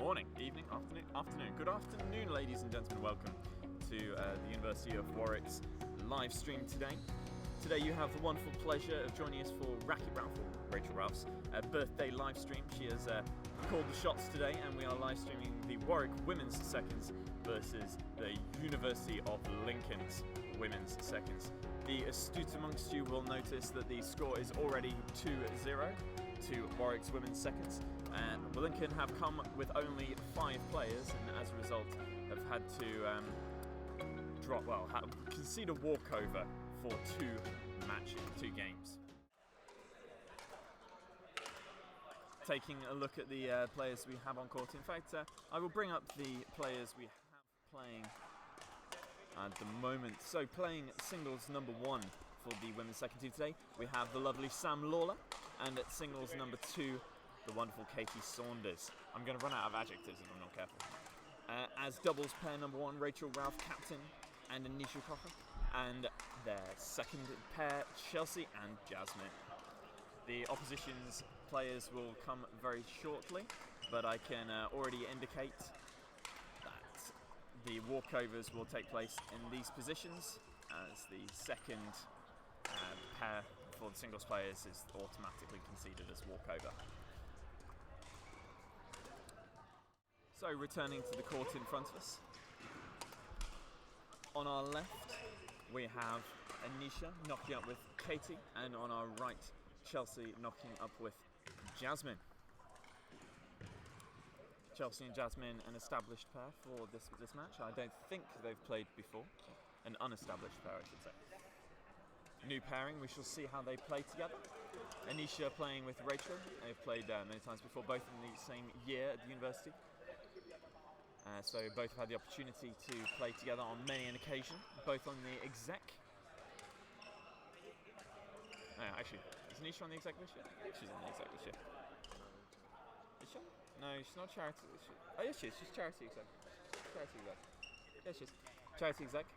morning, evening, afternoon. Good afternoon, ladies and gentlemen. Welcome to the University of Warwick's live stream today. Today you have the wonderful pleasure of joining us for Rachel Ralph's birthday live stream. She has called the shots today, and we are live streaming the Warwick women's seconds versus the University of Lincoln's women's seconds. The astute amongst you will notice that the score is already 2-0 to Warwick's women's seconds, and Lincoln have come with only 5 players, and as a result have had to concede a walkover for 2 games. Taking a look at the players we have on court. In fact, I will bring up the players we have playing at the moment. So playing singles number 1 for the women's second team today, we have the lovely Sam Lawler, and at singles number 2, the wonderful Katie Saunders. I'm going to run out of adjectives if I'm not careful. As doubles pair number 1, Rachel Ralph, captain, and Anisha Cochran, and their second pair, Chelsea and Jasmine. The opposition's players will come very shortly, but I can already indicate that the walkovers will take place in these positions, as the second pair for the singles players is automatically conceded as walkover. So returning to the court in front of us, on our left we have Anisha knocking up with Katie, and on our right Chelsea knocking up with Jasmine. Chelsea and Jasmine, an established pair for this match. I don't think they've played before. An unestablished pair, I should say. New pairing, we shall see how they play together. Anisha playing with Rachel. They've played many times before, both in the same year at the university. So both have had the opportunity to play together on many an occasion, both on the exec. Actually, is Anisha on the exec this year? I think she's on the exec this year. Is she? No, she's not charity. Oh, yes, she is. She's charity exec. Yes, she is. Charity exec.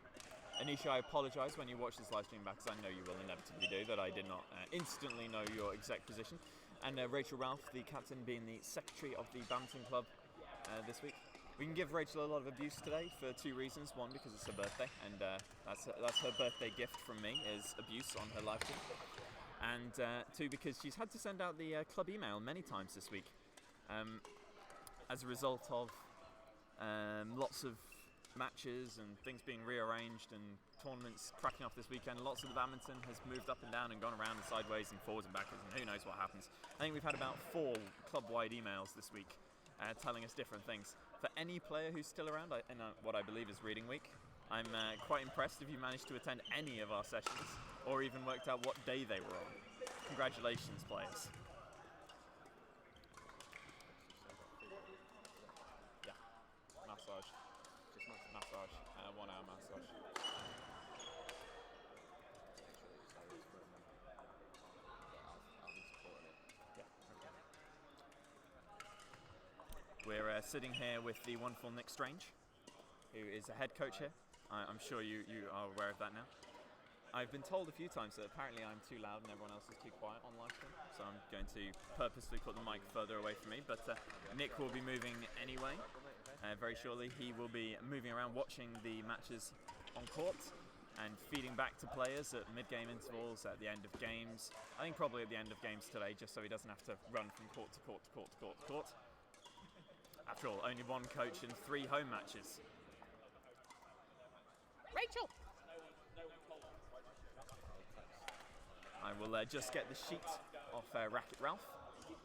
Anisha, I apologise when you watch this live stream back, because I know you will inevitably do, that I did not instantly know your exec position. And Rachel Ralph, the captain, being the secretary of the Badminton club this week. We can give Rachel a lot of abuse today for 2 reasons. 1, because it's her birthday, and that's her birthday gift from me, is abuse on her live stream. And 2, because she's had to send out the club email many times this week as a result of lots of matches and things being rearranged and tournaments cracking off this weekend. Lots of the badminton has moved up and down and gone around and sideways and forwards and backwards, and who knows what happens. I think we've had about 4 club-wide emails this week telling us different things. For any player who's still around in what I believe is reading week, I'm quite impressed if you managed to attend any of our sessions or even worked out what day they were on. Congratulations, players. Yeah, massage. Just massage. 1 hour massage. Yeah, okay. We're sitting here with the wonderful Nick Strange, who is a head coach here. I'm sure you are aware of that now. I've been told a few times that apparently I'm too loud and everyone else is too quiet on live stream, so I'm going to purposely put the mic further away from me, but Nick will be moving anyway. Very shortly he will be moving around watching the matches on court and feeding back to players at mid-game intervals, at the end of games. I think probably at the end of games today, just so he doesn't have to run from court to court to court to court to court. After all, only 1 coach and 3 home matches. Rachel! I will just get the sheet off Racket Ralph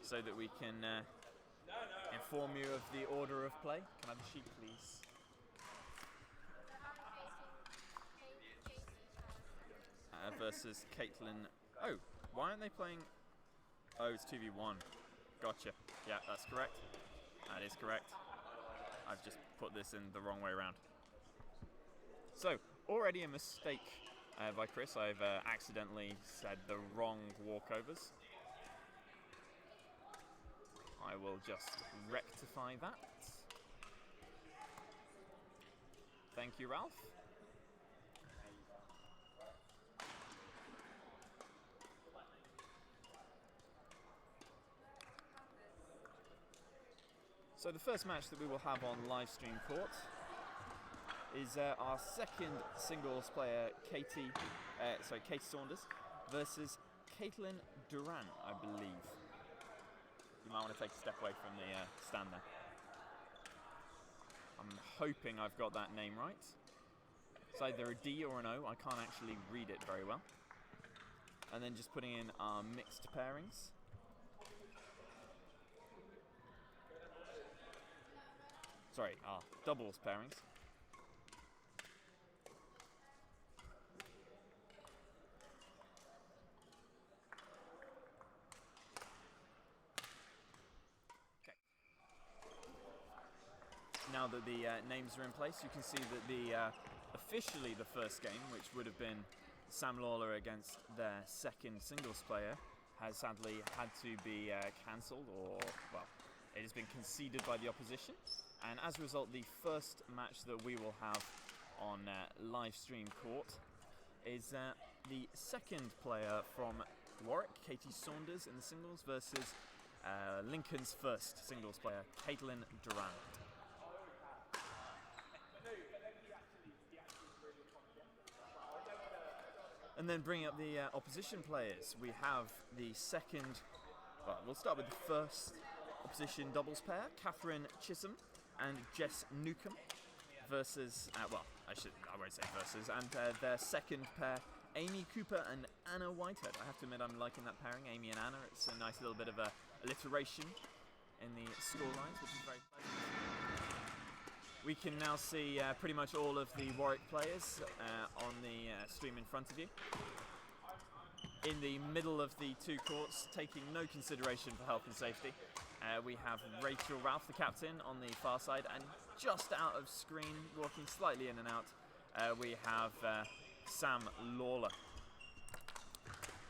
so that we can inform you of the order of play. Can I have the sheet, please? Versus Caitlin. Oh, why aren't they playing? Oh, it's 2v1. Gotcha. Yeah, that's correct. That is correct. I've just put this in the wrong way around. So, already a mistake by Chris. I've accidentally said the wrong walkovers. I will just rectify that. Thank you, Ralph. So the first match that we will have on live stream court is our second singles player, Katie Saunders, versus Caitlin Duran, I believe. You might want to take a step away from the stand there. I'm hoping I've got that name right. It's either a D or an O. I can't actually read it very well. And then just putting in our mixed pairings. Sorry, our doubles pairings. Now that the names are in place, you can see that officially the first game, which would have been Sam Lawler against their second singles player, has sadly had to be cancelled, or, well, it has been conceded by the opposition. And as a result, the first match that we will have on live stream court is the second player from Warwick, Katie Saunders, in the singles, versus Lincoln's first singles player, Caitlin Duran. And then bringing up the opposition players, we have the second, well, we'll start with the first opposition doubles pair, Catherine Chisholm and Jess Newcomb, versus, I won't say versus, and their second pair, Amy Cooper and Anna Whitehead. I have to admit I'm liking that pairing, Amy and Anna. It's a nice little bit of alliteration in the scorelines, which is very pleasant. We can now see pretty much all of the Warwick players on the stream in front of you. In the middle of the two courts, taking no consideration for health and safety, we have Rachel Ralph, the captain, on the far side, and just out of screen, walking slightly in and out, we have Sam Lawler,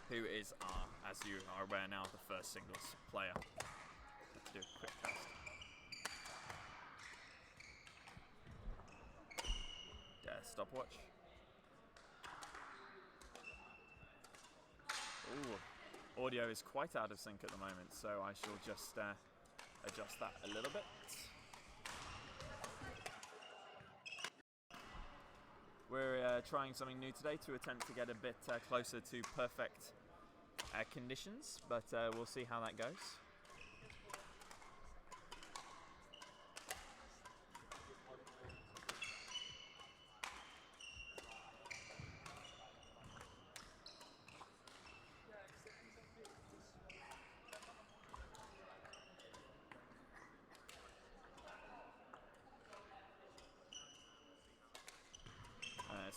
who is, as you are aware now, the first singles player. Let's do a quick test. Stopwatch. Ooh, audio is quite out of sync at the moment, so I shall just adjust that a little bit. We're trying something new today to attempt to get a bit closer to perfect conditions, but we'll see how that goes.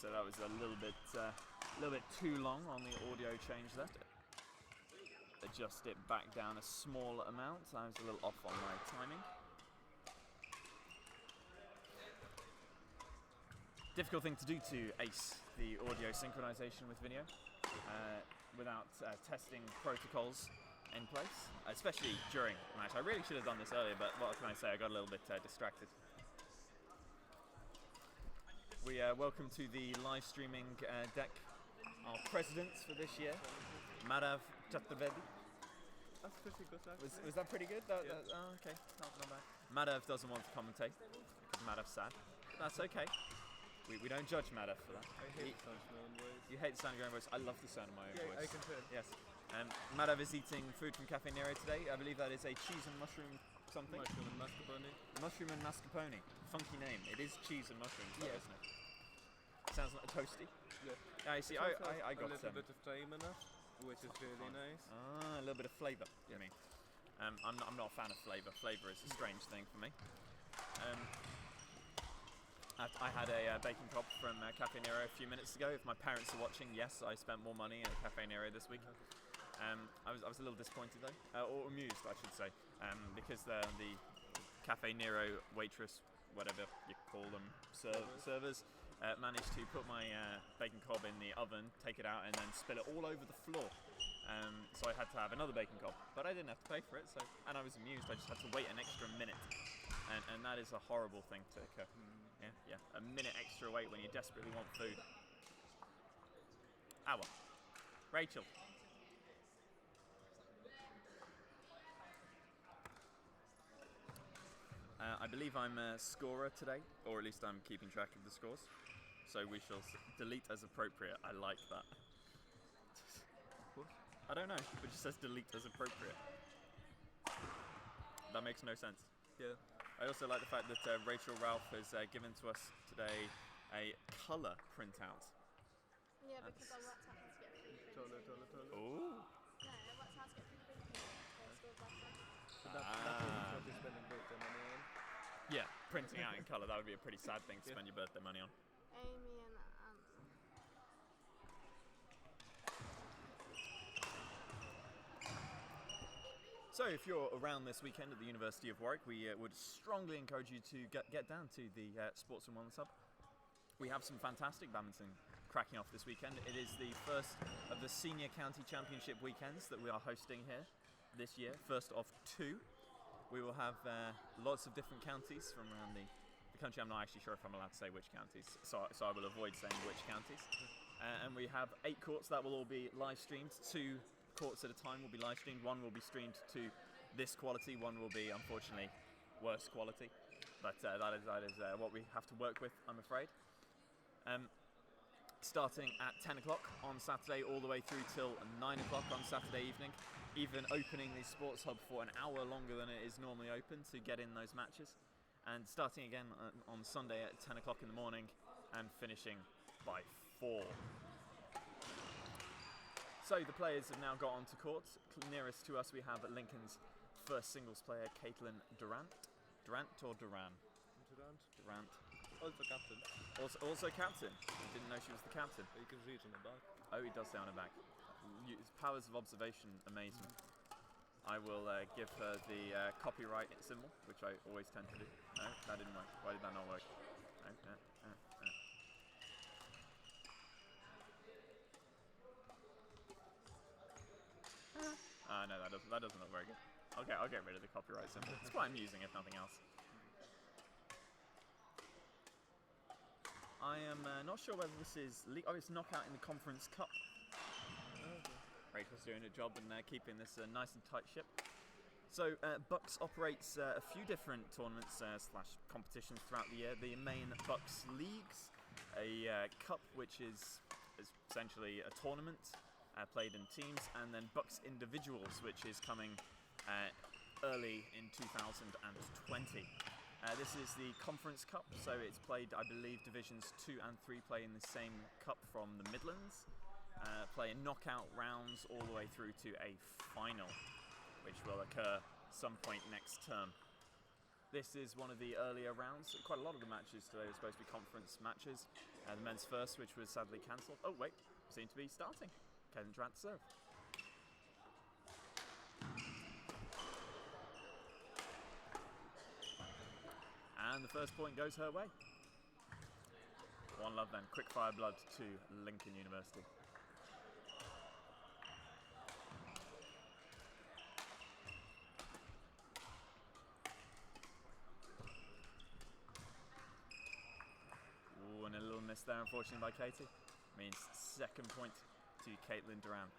So that was a little bit too long on the audio change there. Adjust it back down a small amount. I was a little off on my timing. Difficult thing to do to ace the audio synchronization with video without testing protocols in place, especially during the match. I really should have done this earlier, but what can I say? I got a little bit distracted. We welcome to the live streaming deck our presidents for this year, Madhav Chaturvedi. That's pretty good, actually. Was that pretty good? Oh, okay, not bad. Madhav doesn't want to commentate because Madhav's sad. That's okay. We don't judge Madhav for that. I hate the sound of my own voice. You hate the sound of your own voice. I love the sound of my own voice. I can tell. Yes. Madhav is eating food from Cafe Nero today. I believe that is a cheese and mushroom something. Mushroom and mascarpone. Mushroom and mascarpone. Funky name. It is cheese and mushroom, Yeah. isn't it? Sounds like a toasty. Yeah. Yeah, you see, I got a little bit of time in it, which is really nice. Ah, a little bit of flavour. Yeah. I mean, I'm not a fan of flavour. Flavour is a strange thing for me. I had a bacon cob from Cafe Nero a few minutes ago. If my parents are watching, yes, I spent more money at Cafe Nero this week. I was a little disappointed though, or amused, I should say, because the Cafe Nero waitress, whatever you call them, servers. Managed to put my bacon cob in the oven, take it out, and then spill it all over the floor. So I had to have another bacon cob, but I didn't have to pay for it. And I was amused. I just had to wait an extra minute, and that is a horrible thing to occur. Yeah, a minute extra wait when you desperately want food. Well. Rachel. I believe I'm a scorer today, or at least I'm keeping track of the scores. So we shall delete as appropriate. I like that. What? I don't know, it just says delete as appropriate. That makes no sense. Yeah. I also like the fact that Rachel Ralph has given to us today a colour printout. Yeah, because I worked out how to get free printing. Toilet. Ooh. No, I worked out how to get free printing at school last time. So that's what you're spending birthday money on. Yeah, printing out in colour, that would be a pretty sad thing to spend your birthday money on. Amy and So if you're around this weekend at the University of Warwick, we would strongly encourage you to get down to the Sports and Wellness Hub. We have some fantastic badminton cracking off this weekend. It is the first of the Senior County Championship weekends that we are hosting here this year, first of two. We will have lots of different counties from around the country. I'm not actually sure if I'm allowed to say which counties, so I will avoid saying which counties. And we have 8 courts that will all be live streamed. 2 courts at a time will be live streamed. One will be streamed to this quality. One will be, unfortunately, worse quality. But that is what we have to work with, I'm afraid. Starting at 10 o'clock on Saturday, all the way through till 9 o'clock on Saturday evening. Even opening the Sports Hub for an hour longer than it is normally open to get in those matches. And starting again on Sunday at 10 o'clock in the morning and finishing by 4. So the players have now got onto court. Nearest to us we have Lincoln's first singles player, Caitlin Durant. Durant or Duran? Durant. Also captain. Also captain. I didn't know she was the captain. You can read on the back. Oh, he does say on her back. His powers of observation amaze me. I will give her the copyright symbol, which I always tend to do. No, that didn't work. Why did that not work? No. No, that doesn't look very good. Okay, I'll get rid of the copyright symbol. It's quite amusing, if nothing else. I am not sure whether this is it's knockout in the Conference Cup. Rachel's doing a job and keeping this nice and tight ship. So BUCS operates a few different tournaments slash competitions throughout the year. The main BUCS Leagues, a cup which is essentially a tournament played in teams, and then BUCS Individuals, which is coming early in 2020. This is the Conference Cup, so it's played, I believe, Divisions 2 and 3 play in the same cup from the Midlands, play in knockout rounds all the way through to a final, which will occur some point next term. This is one of the earlier rounds. Quite a lot of the matches today were supposed to be conference matches. The men's first, which was sadly cancelled. Oh wait, seem to be starting. Caitlin Durant to serve. And the first point goes her way. 1-0 then. Quick fire blood to Lincoln University. Ooh, and a little miss there, unfortunately, by Katie. Means second point to Caitlin Durant.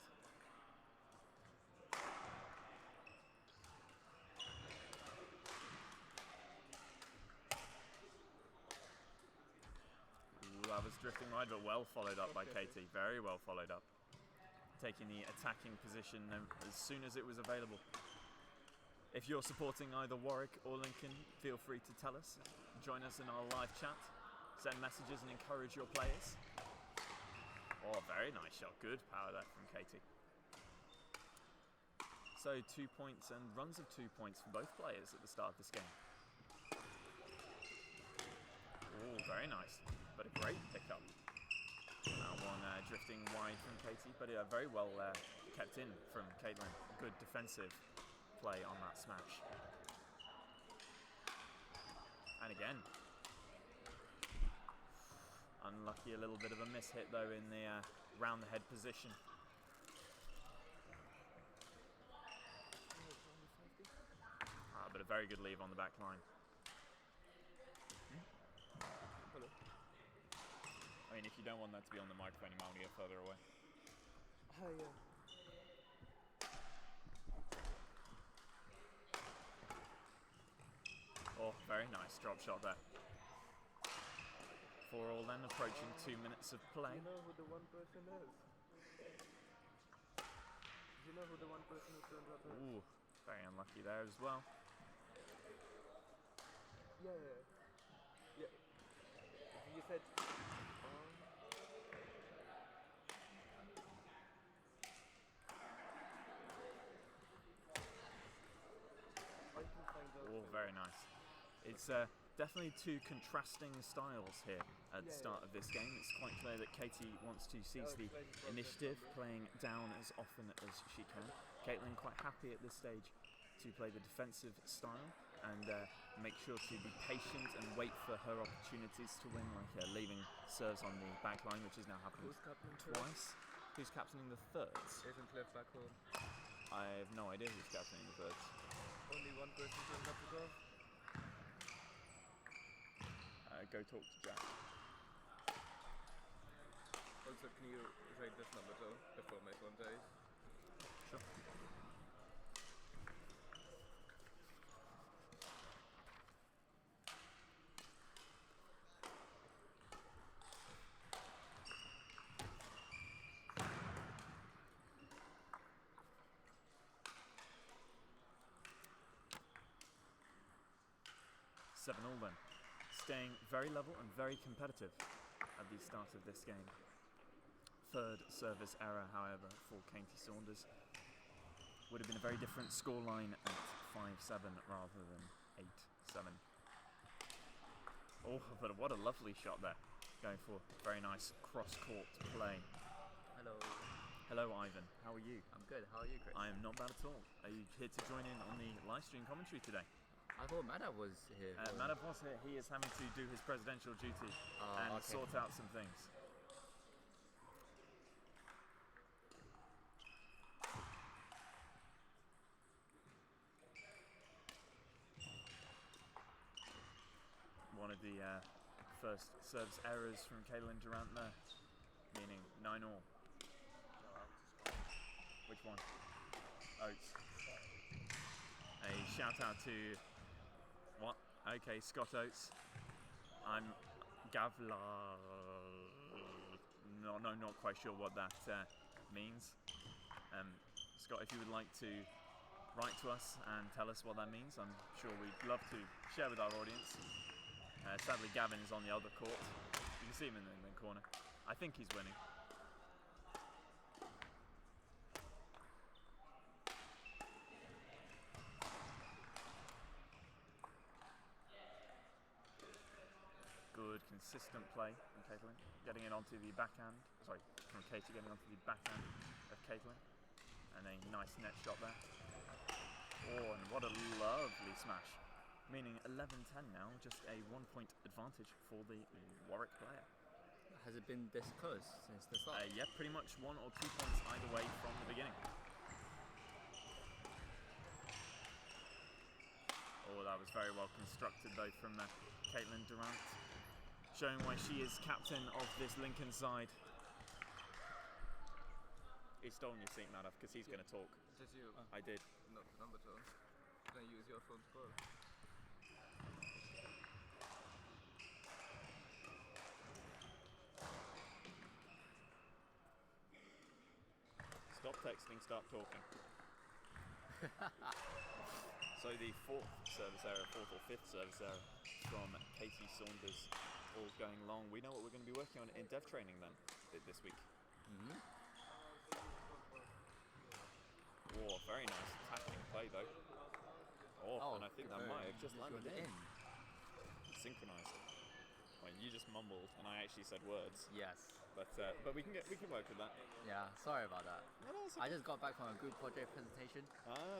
That was drifting wide, but well followed up by Katie. Very well followed up. Taking the attacking position as soon as it was available. If you're supporting either Warwick or Lincoln, feel free to tell us. Join us in our live chat. Send messages and encourage your players. Oh, very nice shot. Good power there from Katie. So 2 points and runs of 2 points for both players at the start of this game. Oh, very nice. But a great pickup. That one drifting wide from Katie, but very well kept in from Caitlin. Good defensive play on that smash. And again. Unlucky, a little bit of a miss hit though in the round the head position. But a very good leave on the back line. I mean, if you don't want that to be on the microphone, you might want to get further away. Oh, yeah. Oh, Oh, very nice drop shot there. 4-all then, approaching 2 minutes of play. Do you know who the one person is? Do you know who the one person who turned up is? Ooh, very unlucky there as well. Yeah. You said. I can find out. Oh, very nice. It's definitely two contrasting styles here at the start of this game. It's quite clear that Katie wants to seize the initiative, playing down as often as she can. Caitlin quite happy at this stage to play the defensive style and make sure to be patient and wait for her opportunities to win, like leaving serves on the back line, which has now happened Who's captaining twice. Who's captaining the thirds? Isn't Cliff back home? I have no idea who's captaining the thirds. Only one person turned up to go. Go talk to Jack. Also, can you write this number down before my phone dies? Sure. Seven all then. Staying very level and very competitive at the start of this game. Third service error, however, for Katie Saunders. Would have been a very different scoreline at 5-7 rather than 8-7. Oh, but what a lovely shot there. Going for very nice cross-court play. Hello. Hello, Ivan. How are you? I'm good. How are you, Chris? I am not bad at all. Are you here to join in on the live stream commentary today? I thought Madav was here. Madav was here. He is having to do his presidential duty and sort out some things. One of the first service errors from Kaylin Durant there, meaning 9-all. Which one? Oates. A shout out to what? Okay, Scott Oates. I'm Gavla. No, not quite sure what that means. Scott, if you would like to write to us and tell us what that means, I'm sure we'd love to share with our audience. Sadly, Gavin is on the other court. You can see him in the corner. I think he's winning. Good, consistent play from Caitlin. Getting it onto the backhand. Sorry, from Katie getting onto the backhand of Caitlin. And a nice net shot there. Oh, and what a lovely smash. Meaning 11-10 now, just a 1-point advantage for the Warwick player. Has it been this close since the start? Yeah, pretty much 1 or 2 points either way from the beginning. Oh, that was very well constructed though from Caitlin Durant. Showing why she is captain of this Lincoln side. He's stolen your seat, Madav, because he's going to talk. Did you? I did. No, number two. Can I use your phone to call? Stop texting, start talking. So the fourth or fifth service error from Katie Saunders, all going long. We know what we're going to be working on in dev training then this week. Oh, very nice tackling play though. Oh, and I think that might have just landed in. Synchronized. Well, you just mumbled, and I actually said words. Yes. But we can work with that. Yeah, sorry about that. No, it's okay. I just got back from a group project presentation.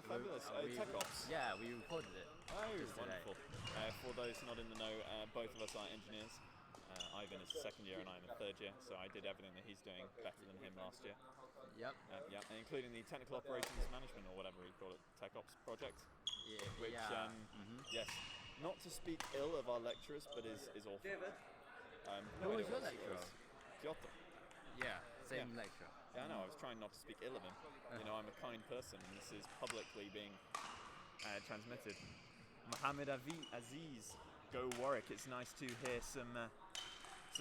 Fabulous. Tech Ops. Yeah, we recorded it. Oh, just wonderful. For those not in the know, both of us are engineers. Ivan is second year and I'm in third year, so I did everything that he's doing better than him last year. Yep. Yeah, including the technical operations management or whatever you call it, Tech Ops project. Yeah. Which, yes, not to speak ill of our lecturers, but is awful. Who was your lecturer? Giotto. Yeah, same lecturer. Yeah, I know, I was trying not to speak ill of him. You know, I'm a kind person and this is publicly being transmitted. Mohammed Aziz, go Warwick. It's nice to hear some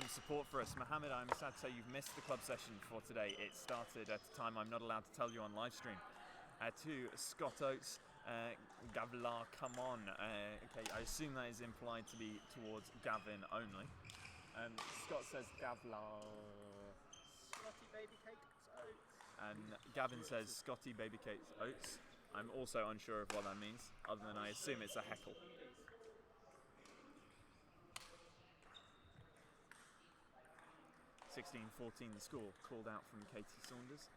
support for us. Mohammed, I'm sad to say you've missed the club session for today. It started at a time I'm not allowed to tell you on live stream. To Scott Oates, Gavlar, come on. Okay, I assume that is implied to be towards Gavin only. Scott says Gavlar. Scotty baby cakes oats. And Gavin says Scotty baby cakes oats. I'm also unsure of what that means, other than I assume it's a heckle. 16-14 the score, called out from Katie Saunders.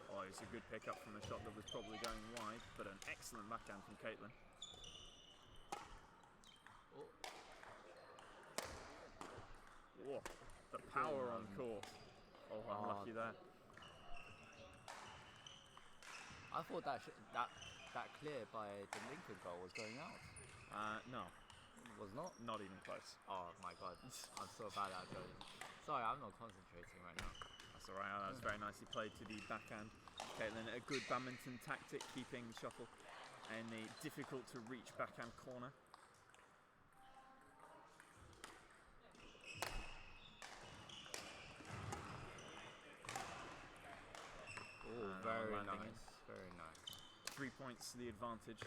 Oh, it's a good pickup from a shot that was probably going wide, but an excellent backhand from Caitlin. Whoa, the power on court. Oh, unlucky there. I thought that clear by the Lincoln goal was going out. No. Was not? Not even close. Oh my god, I'm so bad at it. Sorry, I'm not concentrating right now. That's alright, that was very nicely played to the backhand. Caitlin, a good badminton tactic, keeping the shuttle in the difficult to reach backhand corner. Oh, very nice, very nice. 3 points to the advantage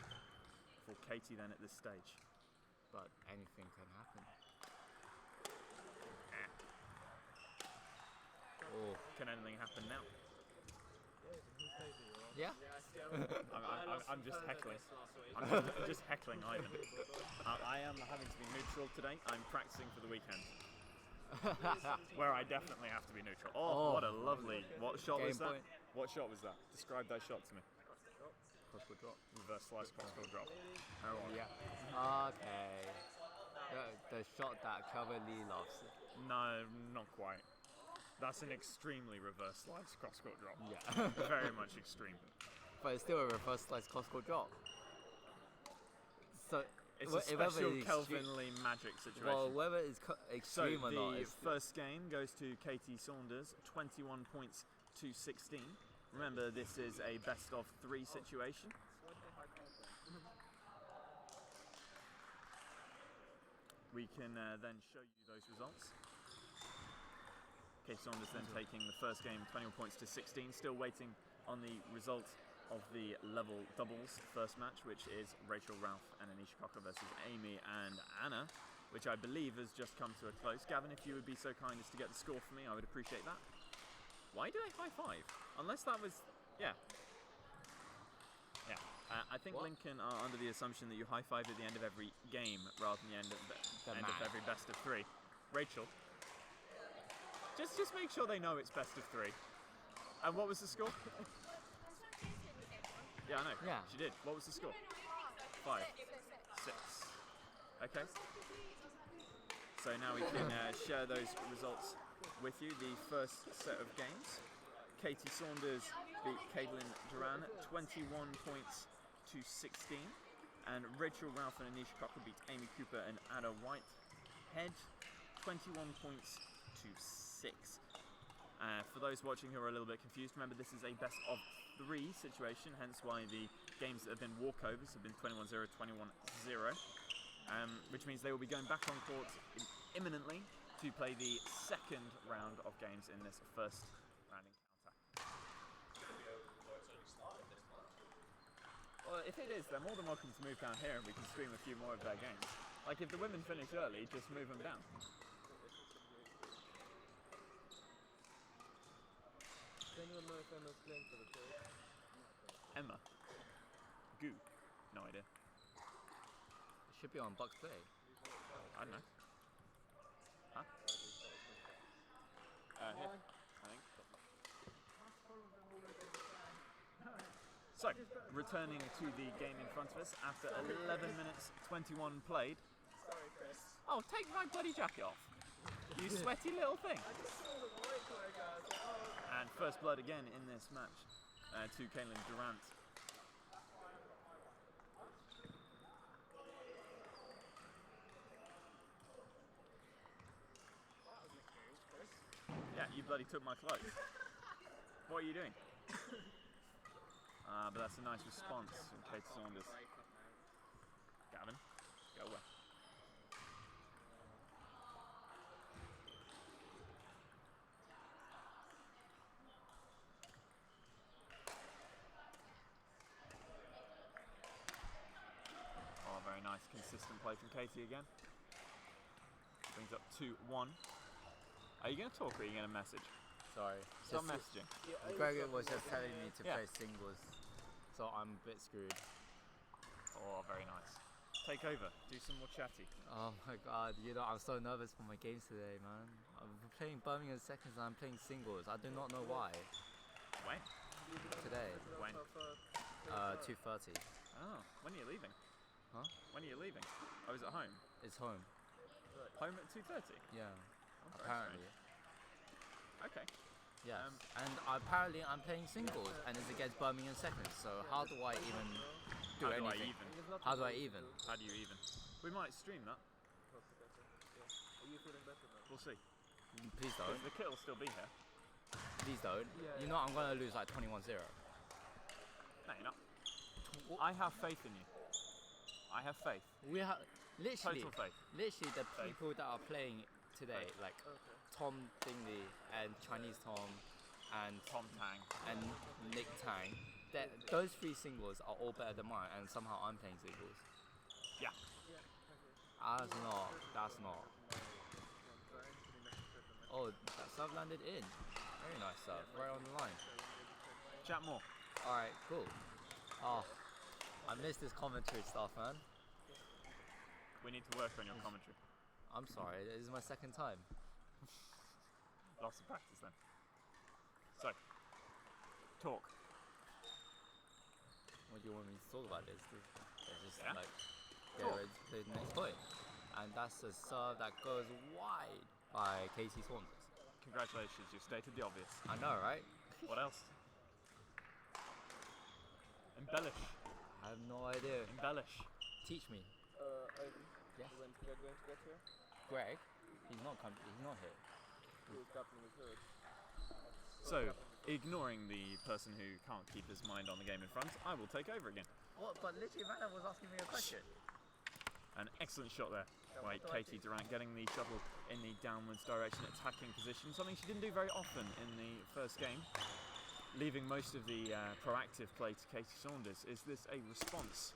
for Katie then at this stage. But anything can happen. Oh, can anything happen now? Yeah. I'm just heckling. I'm just heckling Ivan. I am having to be neutral today. I'm practicing for the weekend. Where I definitely have to be neutral. Oh, what a lovely... What shot was that? What shot was that? Describe that shot to me. Crossbow drop. Reverse slice, crossbow drop. How on? Yeah. Okay. The shot that Kevin Lee loves. No, not quite. That's an extremely reverse slice cross-court drop. Yeah. Very much extreme. But it's still a reverse slice cross-court drop. So it's a special Kelvin Lee magic situation. Well, whether it's extreme or not. The first game goes to Katie Saunders, 21 points to 16. Remember, this is a best of 3 situation. We can then show you those results. Katie Saunders then taking the first game, 21 points to 16. Still waiting on the result of the level doubles first match, which is Rachel Ralph and Anisha Cocker versus Amy and Anna, which I believe has just come to a close. Gavin, if you would be so kind as to get the score for me, I would appreciate that. Why do they high-five? Unless that was... Yeah. Yeah. I think what? Lincoln are under the assumption that you high-five at the end of every game rather than the end of every best of 3. Rachel. Just make sure they know it's best of 3. And what was the score? Yeah, I know. Yeah. She did. What was the score? 5. 6. Okay. So now we can share those results with you. The first set of games. Katie Saunders beat Caitlin Duran 21 points to 16. And Rachel Ralph and Anisha Cocker beat Amy Cooper and Ada Whitehead 21 points to 6. For those watching who are a little bit confused, remember this is a best of 3 situation, hence why the games that have been walkovers have been 21-0, 21-0, which means they will be going back on court imminently to play the second round of games in this first round encounter. Well, if it is, they're more than welcome to move down here and we can stream a few more of their games. Like if the women finish early, just move them down. Does anyone know if Emma's playing for the team? Emma? Goo? No idea. It should be on BUCS Play. I don't know. Huh? Here, I think. So, returning to the game in front of us after 11 minutes 21 played. Sorry, Chris. Oh, take my bloody jacket off. You sweaty little thing. I just saw the Warwick logo. I was like, oh. And first blood again in this match to Caitlin Durant. Yeah, you bloody took my clothes. What are you doing? But that's a nice response from Katie Saunders. nice, consistent play from Katie again. Brings up 2-1. Are you going to talk or are you going to message? Sorry. Stop Just- messaging. Gregor was just telling me to Yeah. play singles, so I'm a bit screwed. Oh, very nice. Take over. Do some more chatty. Oh my god, I'm so nervous for my games today, man. I'm playing Birmingham seconds and I'm playing singles. I do not know why. When? Today, When? 2:30. Oh, when are you leaving? Huh? When are you leaving? I was at home. It's home. Home at 2:30? Yeah, Oh, very apparently. strange. Okay. Yes. Um, And apparently I'm playing singles and it's against Birmingham seconds. So how do I even do How do I anything? even? How do I even? How do you even? We might stream that. Are you feeling better now? We'll see. Please don't. The kit will still be here. Please don't. You know I'm gonna lose like 21-0. No, you're not. I have faith in you. I have faith. We have literally, Total faith. literally the people that are playing today, like Tom Dingley and Chinese Tom and Tom Tang. and Nick Tang. Those three singles are all better than mine, and somehow I'm playing singles. Yeah. That's not. Oh, that serve landed in. Very nice serve, right on the line. Chat more. Alright, cool. Oh, I missed this commentary stuff, man. We need to work on your commentary. I'm sorry, this is my second time. Lots of practice then. So, talk. What do you want me to talk about? It's just Yeah. like get ready to play the next point. And that's a serve that goes wide by Casey Saunders. Congratulations, you've stated the obvious. I know, right? What else? Embellish. I have no idea. Embellish. Teach me. Ivan, Yes. when's Greg going to get here? Greg? He's not here. Who's captain is hurt. So, ignoring the person who can't keep his mind on the game in front, I will take over again. What? But literally, man, was asking me a question. An excellent shot there by Katie Durant, getting the shuttle in the downwards direction, attacking position, something she didn't do very often in the first game, leaving most of the proactive play to Katie Saunders. Is this a response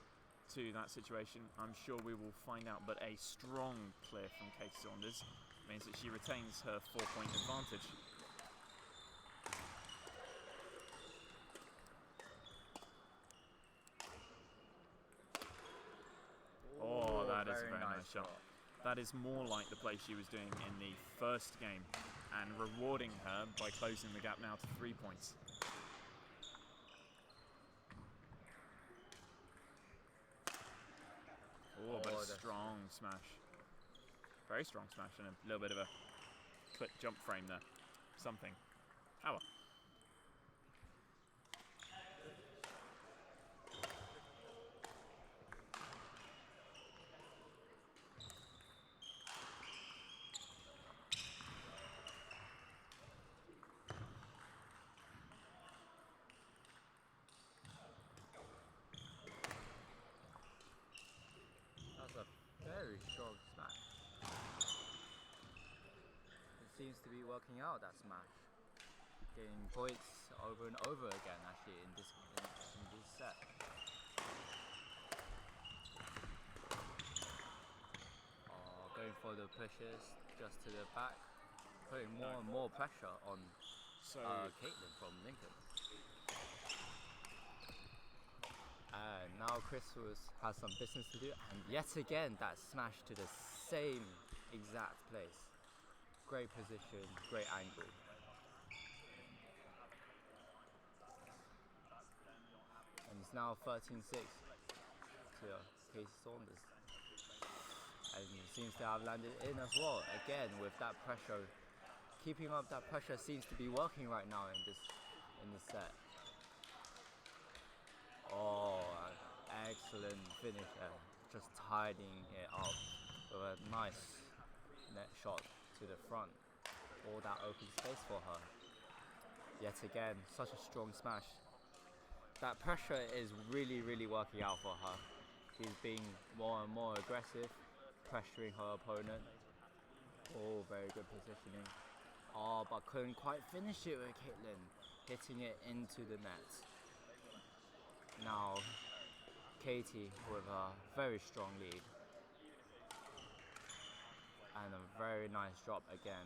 to that situation? I'm sure we will find out, but a strong clear from Katie Saunders means that she retains her 4-point advantage. Oh, that is a very nice shot. That is more like the play she was doing in the first game and rewarding her by closing the gap now to 3 points. Oh, but a strong smash. Very strong smash and a little bit of a clip jump frame there. Something. Oh well. That's a very strong smash. It seems to be working out, that smash. Getting points over and over again, actually, in this set. Going for the pushes just to the back, putting more and more pressure on So Caitlin from Lincoln. And now Chris has some business to do, and yet again that smash to the same exact place. Great position, great angle. And it's now 13-6 to Casey Saunders. And he seems to have landed in as well. Again, with that pressure, keeping up that pressure seems to be working right now in this set. Oh, excellent finish there. Just tidying it up with a nice net shot to the front. All that open space for her. Yet again, such a strong smash. That pressure is really, really working out for her. She's being more and more aggressive, pressuring her opponent. Oh, very good positioning. Oh, but couldn't quite finish it with Caitlin, hitting it into the net. Now, Katie with a very strong lead. And a very nice drop again.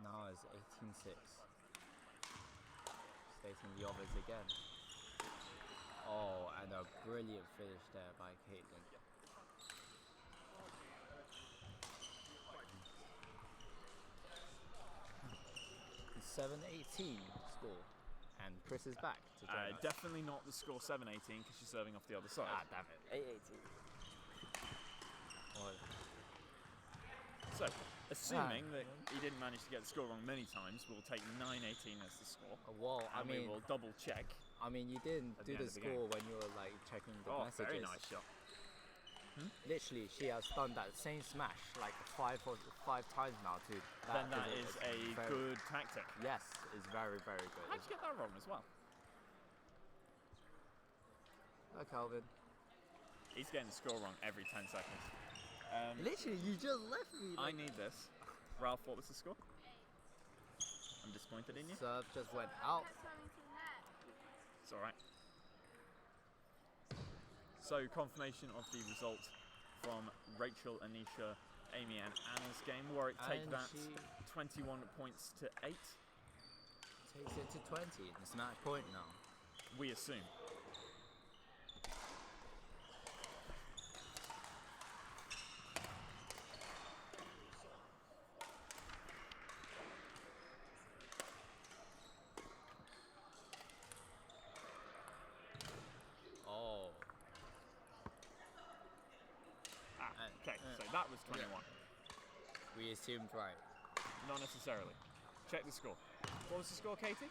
Now it's 18-6. Stating the obvious again. Oh, and a brilliant finish there by Caitlin. 7-18 score. And Chris is back to join us. Definitely not the score 7-18 because she's serving off the other side. Ah, damn it. 8-18. Well, So, assuming that he didn't manage to get the score wrong many times, we'll take 9-18 as the score. well, I And mean, we will double check. you didn't at do the end the of the score when you were like checking the Oh, messages. very nice shot. Literally, she has done that same smash like five times now too. Then that is a good tactic. Yes, it's very, very good. How'd you get that wrong as well? Oh, Calvin. He's getting the score wrong every 10 seconds. Literally, you just left me. I need this. Ralph, what was the score? I'm disappointed in you. Serve just went out. It's alright. So, confirmation of the result from Rachel, Anisha, Amy and Anna's game. Warwick take And that she 21 points to 8. takes it to 20. It's match point now. We assume. Oh. Okay, so that was 21. We assumed right. Not necessarily. Check the score. What was the score, Katie?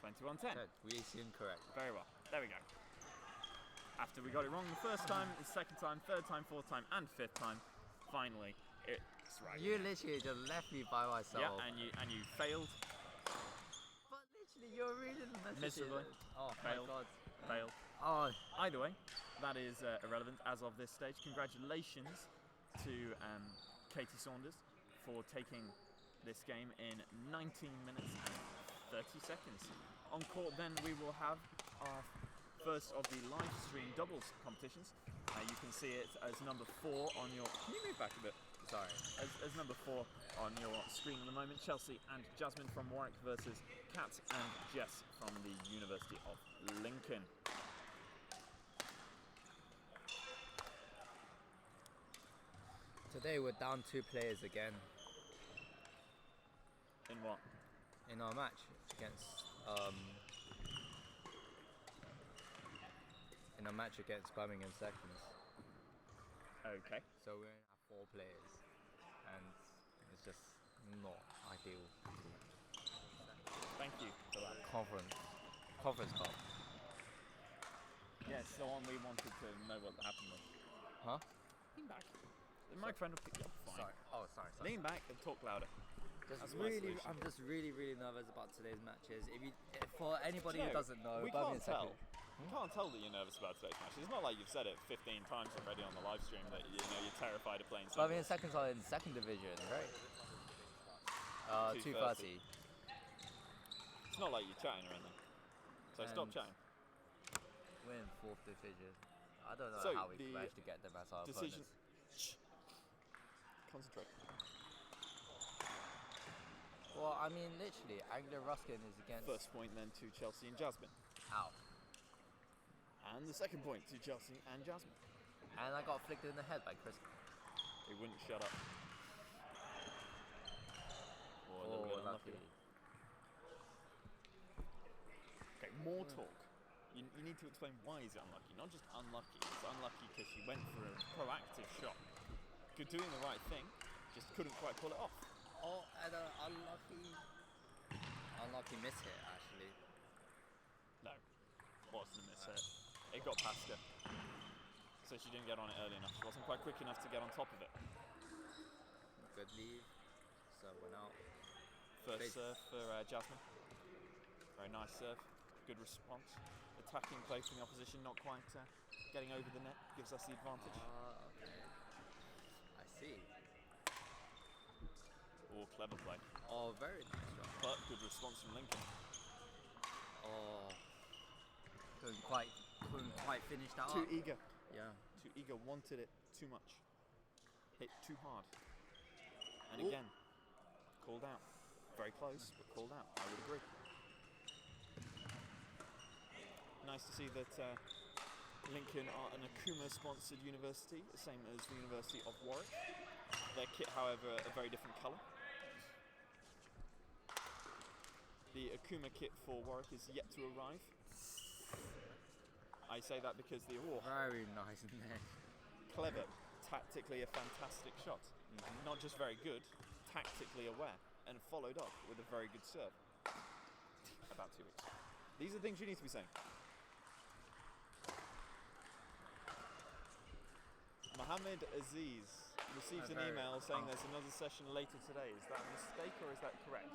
21-10. Good. We assumed correct. Very well. There we go. After we got it wrong the first time, the second time, third time, fourth time, and fifth time, finally it's right. You literally just left me by myself. Yeah, and you failed. But literally, you're reading the messages. Miserably. Oh Failed. my god. Failed. Oh, Either way, that is irrelevant as of this stage. Congratulations to Katie Saunders for taking this game in 19 minutes and 30 seconds. On court then we will have our first of the live stream doubles competitions. You can see it as number 4 on your... Can you move back a bit? Sorry. As number 4 on your screen at the moment. Chelsea and Jasmine from Warwick versus Kat and Jess from the University of Lincoln. today we're down 2 players again In what? in our match against Birmingham Seconds. Okay. So we're gonna have 4 players, and it's just not ideal. Thank you for that. Conference call. Yes, the one we wanted to know what happened with. Huh? Lean back. The microphone will pick you up fine. Sorry. Oh, sorry. Lean back and talk louder. That's my solution. I'm just really nervous about today's matches. If for anybody You who know, doesn't know, we can't Birmingham tell. Second- We can't tell that you're nervous about today's match. It's not like you've said it 15 times already on the live stream that you're terrified of playing. Birmingham Seconds are in 2nd division, right? 230. It's not like you're chatting or anything. So stop And chatting. We're in 4th division. I don't know So how we the managed to get them as our Decision. opponents. Concentrate. Well, I mean, literally, Anglia Ruskin is against. First point then to Chelsea and Jasmine. Ow. And the second point to Chelsea and Jasmine. And I got flicked in the head by Chris. He wouldn't shut up. Oh, a little bit unlucky. Okay, more talk. You need to explain why he's unlucky. Not just unlucky. It's unlucky because she went for a proactive shot. Good, doing the right thing, just couldn't quite pull it off. Oh, and an unlucky miss hit, actually. No, wasn't a miss hit. It got past her. So she didn't get on it early enough. She wasn't quite quick enough to get on top of it. Good leave. So went out. First serve for Jasmine. Very nice serve. Good response. Attacking play from the opposition, not quite getting over the net, gives us the advantage. Okay. I see. Oh, clever play. Oh, very nice shot. But good response from Lincoln. Oh, couldn't quite finish that Too up. eager. Yeah. Too eager, wanted it too much. Hit too hard. And Ooh. again, called out. Very close, but called out. I would agree. Nice to see that Lincoln are an Akuma-sponsored university, the same as the University of Warwick. Their kit, however, a very different colour. The Akuma kit for Warwick is yet to arrive. I say that because the Very nice net. clever, tactically a fantastic shot. Not just very good, tactically aware, and followed up with a very good serve. About 2 weeks. These are things you need to be saying. Mohammed Aziz receives an email saying there's another session later today. Is that a mistake or is that correct?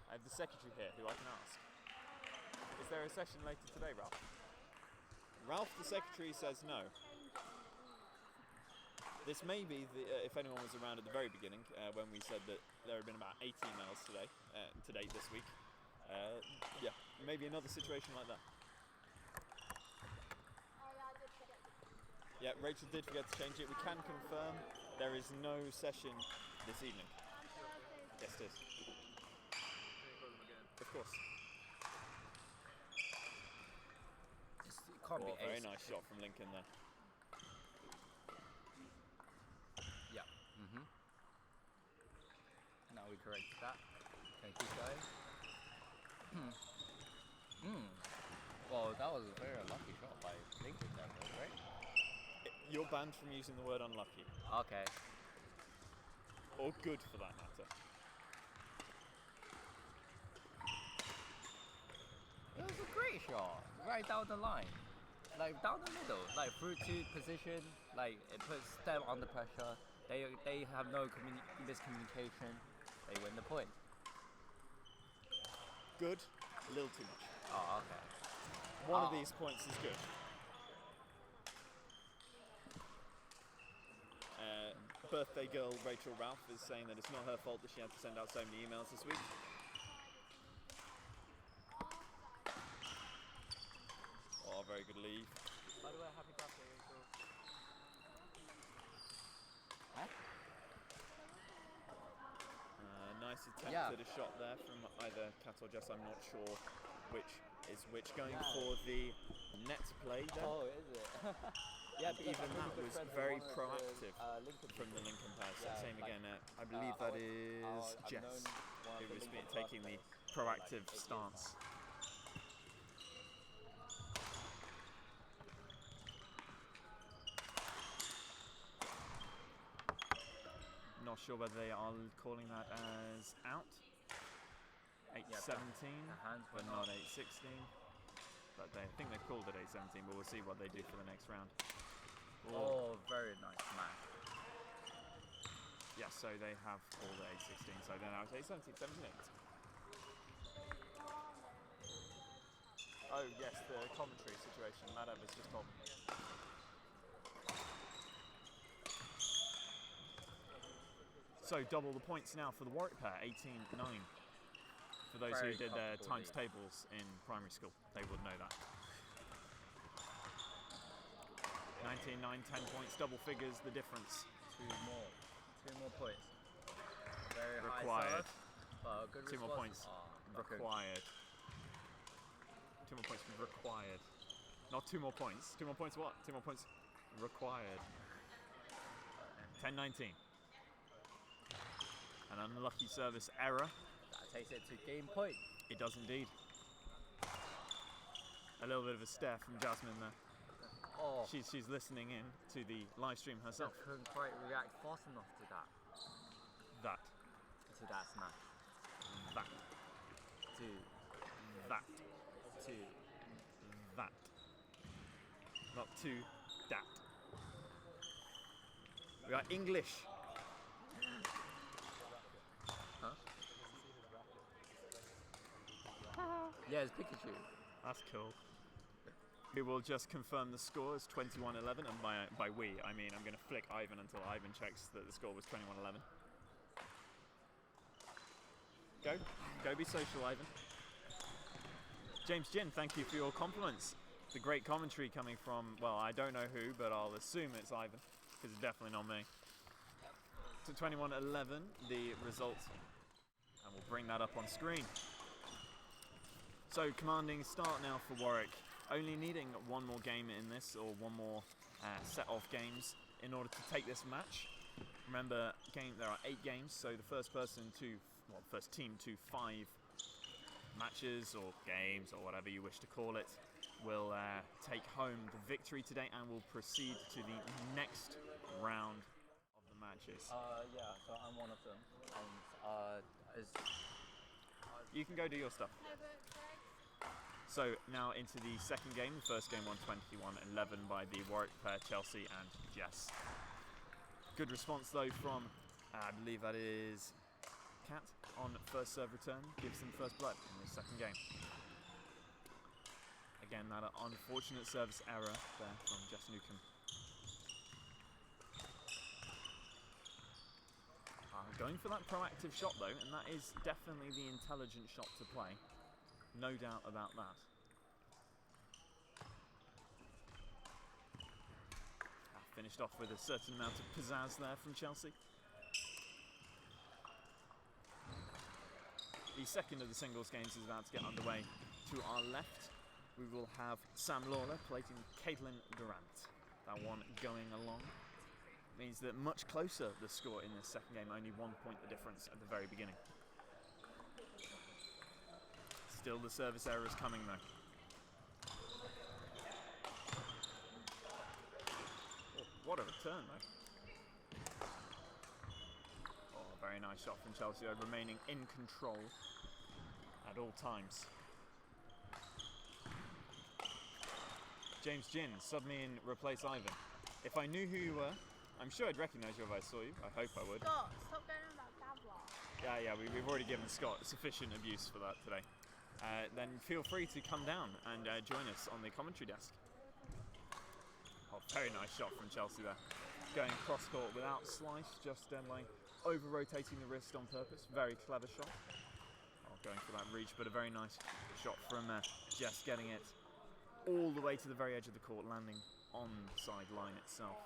I have the secretary here who I can ask. Is there a session later today, Ralph? Ralph, the secretary, says no. This may be, if anyone was around at the very beginning, when we said that there had been about 8 emails today, to date this week. Yeah, maybe another situation like that. Oh yeah, I did forget to change it. Yeah, Rachel did forget to change it. We can confirm there is no session this evening. On Thursdays. Yes, it is. Can you call them again? Of course. It can't be Very ace. nice shot from Lincoln there. Yeah. Now we corrected that. Can keep going. Well, that was a very unlucky shot by Lincoln there, right? You're banned from using the word unlucky, Okay. or good for that matter. It was a great shot, right down the line, like down the middle, like through to position, like it puts them under pressure. They have no miscommunication. They win the point. Good, a little too much. Oh, okay. One of these points is good. Birthday girl Rachel Ralph is saying that it's not her fault that she had to send out so many emails this week. Oh, very good lead. By the way, happy birthday, Rachel. Nice attempt Yeah. at a shot there from either Kat or Jess. I'm not sure which is which. Going for the net play there. Oh, is it? Yeah, And even that was very proactive from the Lincoln pair. So Yeah, same like, again. I believe that is I've Jess known one who of the was Lincoln taking the classmates proactive for like 8 years stance. Not sure whether they are calling that as out. 8-17, hands but went not up. 8-16. But I think they've called it 8-17, but we'll see what they do for the next round. Oh, very nice smash. Yeah, so they have called it 8-16, so then now it's 8-17, 17-8. Oh yes, the commentary situation, Matt Evers just told me. So double the points now for the Warwick pair, 18-9. For those Very who did their comfortable times lead. tables in primary school, they would know that. 19-9, 10 points, double figures, the difference. Two more points. Very Required. high serve, but a good 2 more response. points Not good. required. 2 more points required. Not 2 more points. 2 more points what? 2 more points required. 10-19. An unlucky service error. That takes it to game point. It does indeed. A little bit of a stare from Jasmine there. Oh, She's listening in to the live stream herself. just couldn't quite react fast enough to that. That. To that smash. That. To That. to That. Not to that. We are English. yeah, it's Pikachu. That's cool. We will just confirm the score as 21-11, and by we, I mean I'm going to flick Ivan until Ivan checks that the score was 21-11. Go be social, Ivan. James Jin, thank you for your compliments. The great commentary coming from, well, I don't know who, but I'll assume it's Ivan, because it's definitely not me. To 21-11, the result, and we'll bring that up on screen. So, commanding start now for Warwick. Only needing one more game in this, or one more set of games, in order to take this match. Remember, there are 8 games, so the first team to 5 matches or games or whatever you wish to call it will take home the victory today and will proceed to the next round of the matches. Yeah, so I'm one of them. You can go do your stuff. So now into the second game. The first game won 21-11 by the Warwick pair, Chelsea and Jess. Good response though from, I believe that is Kat on first serve return, gives them first blood in the second game. Again, that unfortunate service error there from Jess Newcomb. Going for that proactive shot though, and that is definitely the intelligent shot to play. No doubt about that. Finished off with a certain amount of pizzazz there from Chelsea. The second of the singles games is about to get underway. To our left, we will have Sam Lawler plating Caitlin Durant. That one going along. Means that much closer the score in this second game, only 1 point the difference at the very beginning. Still the service error is coming though. What a return though. Oh, very nice shot from Chelsea though, remaining in control at all times. James Jin, sub me in, replace Ivan. If I knew who you were, I'm sure I'd recognise you if I saw you. I hope I would. Scott, stop going on about Gavlar. Yeah, we've already given Scott sufficient abuse for that today. Then feel free to come down and join us on the commentary desk. Oh, very nice shot from Chelsea there. Going cross court without slice, just over-rotating the wrist on purpose. Very clever shot. Oh, going for that reach, but a very nice shot from Jess, getting it all the way to the very edge of the court, landing on the sideline itself.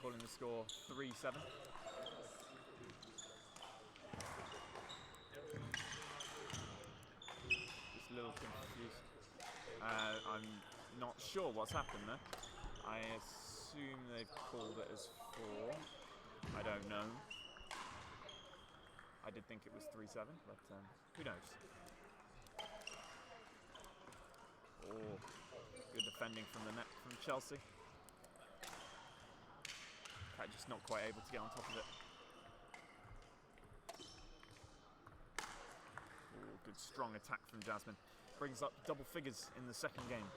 Calling the score 3-7. Just a little confused. I'm not sure what's happened there. I assume they've called it as 4. I don't know. I did think it was 3-7, but who knows? Oh, good defending from the net from Chelsea. Cat just not quite able to get on top of it. Oh, good strong attack from Jasmine. Brings up double figures in the second game.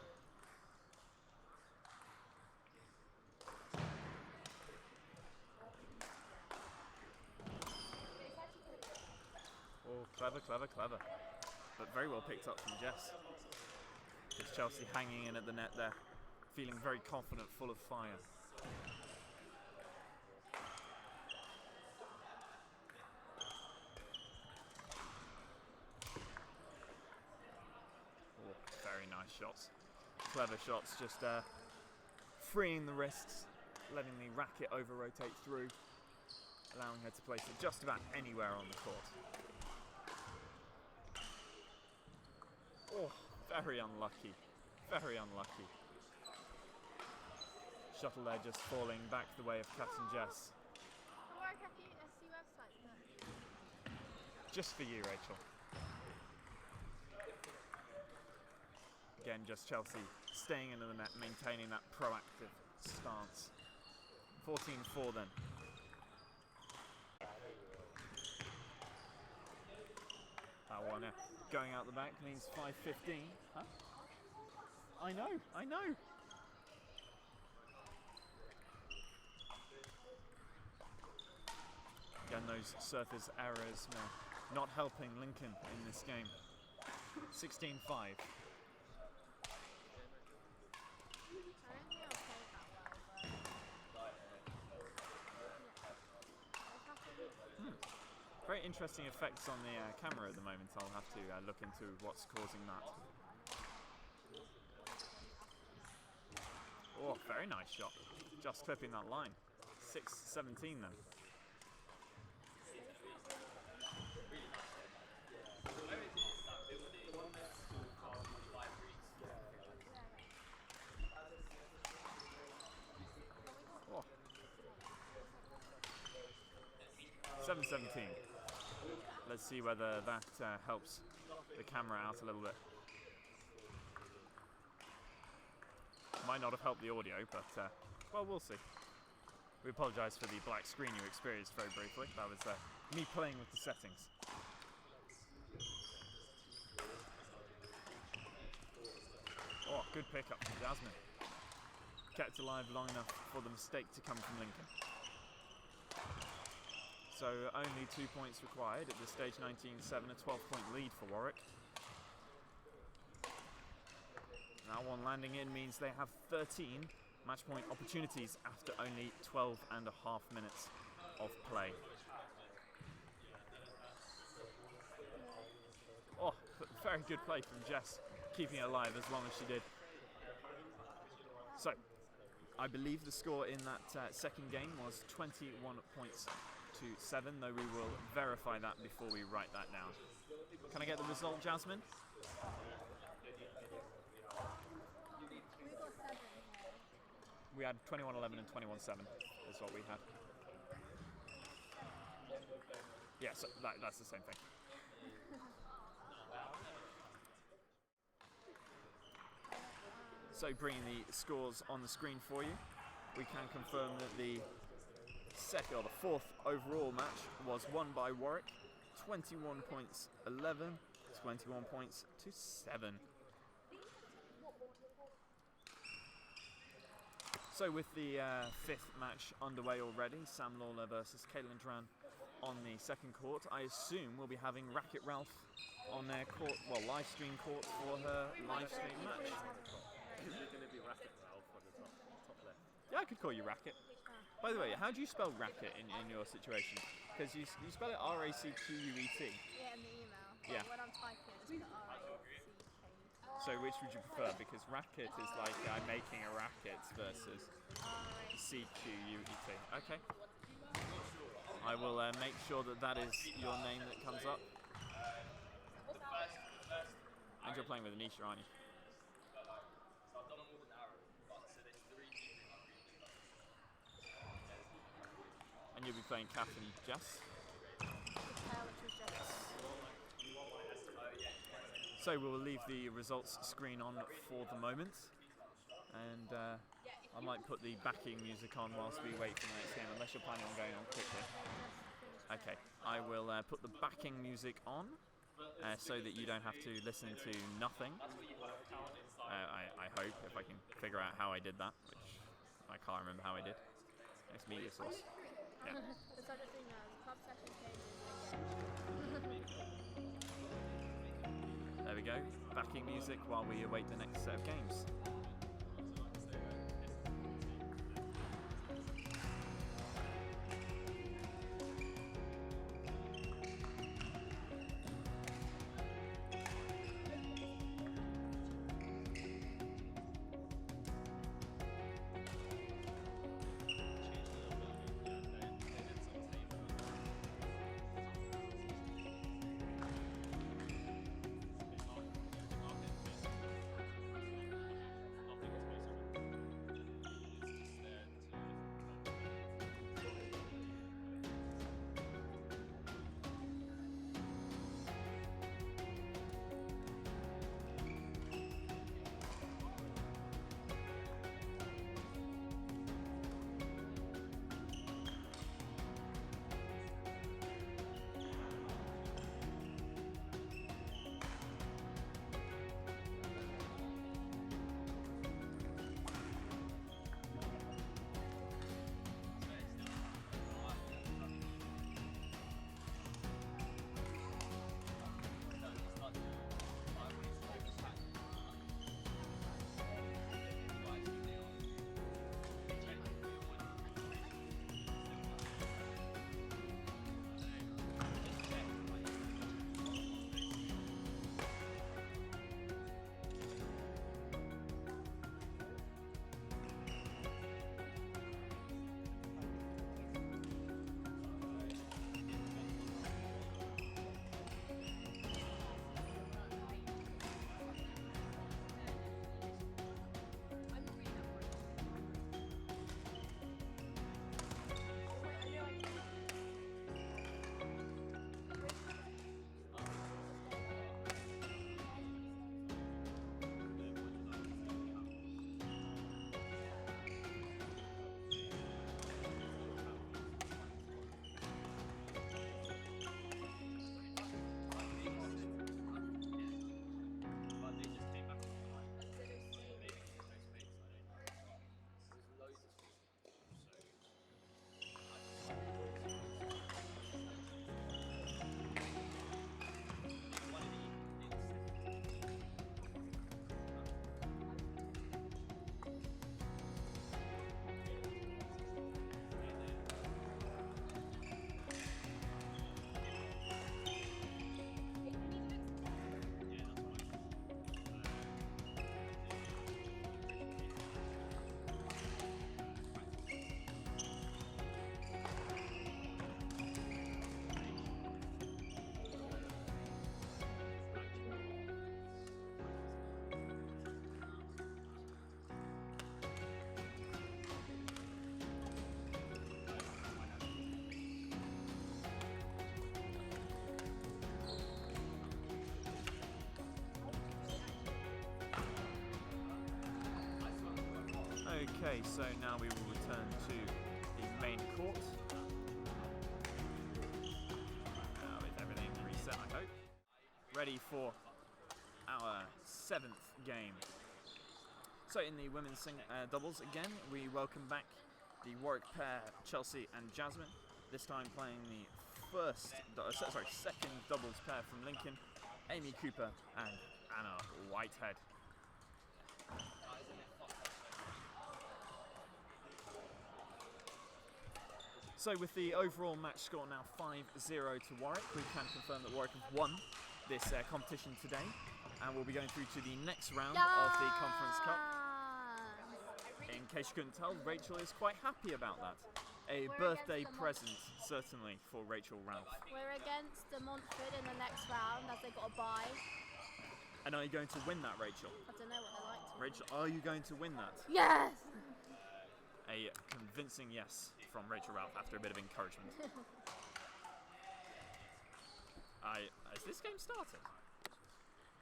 Oh, clever. But very well picked up from Jess. Just Chelsea hanging in at the net there, feeling very confident, full of fire. Shots, clever shots, just freeing the wrists, letting the racket over-rotate through, allowing her to place it just about anywhere on the court. Oh, very unlucky, very unlucky. Shuttle there just falling back the way of Captain Jess. Warwick SC website, but... Just for you, Rachel. Again, just Chelsea staying into the net, maintaining that proactive stance. 14-4 then. That one going out the back means 5-15. Huh? I know. Again, those surface errors not helping Lincoln in this game. 16-5. Very interesting effects on the camera at the moment. I'll have to look into what's causing that. Oh, very nice shot. Just clipping that line. 6-17 then. Oh. 7-17. Let's see whether that helps the camera out a little bit. Might not have helped the audio, but well, we'll see. We apologise for the black screen you experienced very briefly. That was me playing with the settings. Oh, good pickup from Jasmine. Kept alive long enough for the mistake to come from Lincoln. So only 2 points required at this stage, 19-7, a 12-point lead for Warwick. That one landing in means they have 13 match point opportunities after only 12 and a half minutes of play. Oh, very good play from Jess, keeping it alive as long as she did. So, I believe the score in that second game was 21 points to 7, though we will verify that before we write that down. Can I get the result, Jasmine? We had 21-11 and 21-7 is what we had. Yeah, so that's the same thing. So bringing the scores on the screen for you, we can confirm that the second or the fourth overall match was won by Warwick, 21 points 11, 21 points to 7. So with the fifth match underway already, Sam Lawler versus Caitlin Duran on the second court, I assume we'll be having Racket Ralph on their court, well, live stream court for her live stream match. Is it going to be Racket Ralph on the top left? Yeah, I could call you Racket. By the way, how do you spell racket in your situation? Because you spell it R-A-C-Q-U-E-T. Yeah, in the email. Yeah. When I'm typing, I just put R-A-C-K. So which would you prefer? Because racket is like I'm making a racket versus C-Q-U-E-T. Okay. I will make sure that is your name that comes up. And you're playing with Anisha, aren't you? And you'll be playing Kath and Jess. So we'll leave the results screen on for the moment, and I might put the backing music on whilst we wait for the next game, unless you're planning on going on quickly. Okay, I will put the backing music on so that you don't have to listen to nothing. I hope, if I can figure out how I did that, which I can't remember how I did. It's media source. Yeah. There we go, backing music while we await the next set of games. Okay, so now we will return to the main court. With everything reset, I hope. Ready for our 7th game. So in the women's doubles again, we welcome back the Warwick pair, Chelsea and Jasmine. This time playing the second doubles pair from Lincoln, Amy Cooper and Anna Whitehead. So with the overall match score now 5-0 to Warwick, we can confirm that Warwick have won this competition today, and we'll be going through to the next round of the Conference Cup. In case you couldn't tell, Rachel is quite happy about that. A birthday present, certainly, for Rachel Ralph. We're against the Montford in the next round as they got a bye. And are you going to win that, Rachel? I don't know what they're like to. Rachel, are you going to win that? Yes! A convincing yes from Rachel Ralph after a bit of encouragement. Has this game started?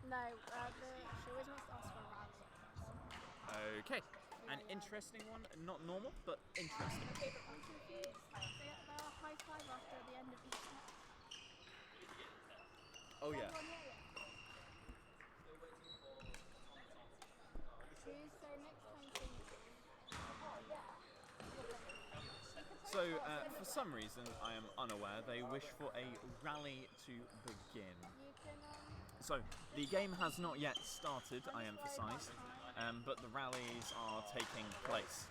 No, she always wants to ask for a round. Okay, an interesting one, not normal, but interesting. They are high five after the end of each match. Oh yeah. Tuesday next time. So, for some reason, I am unaware, they wish for a rally to begin. You can, So, the game has not yet started, I emphasise, but the rallies are taking place.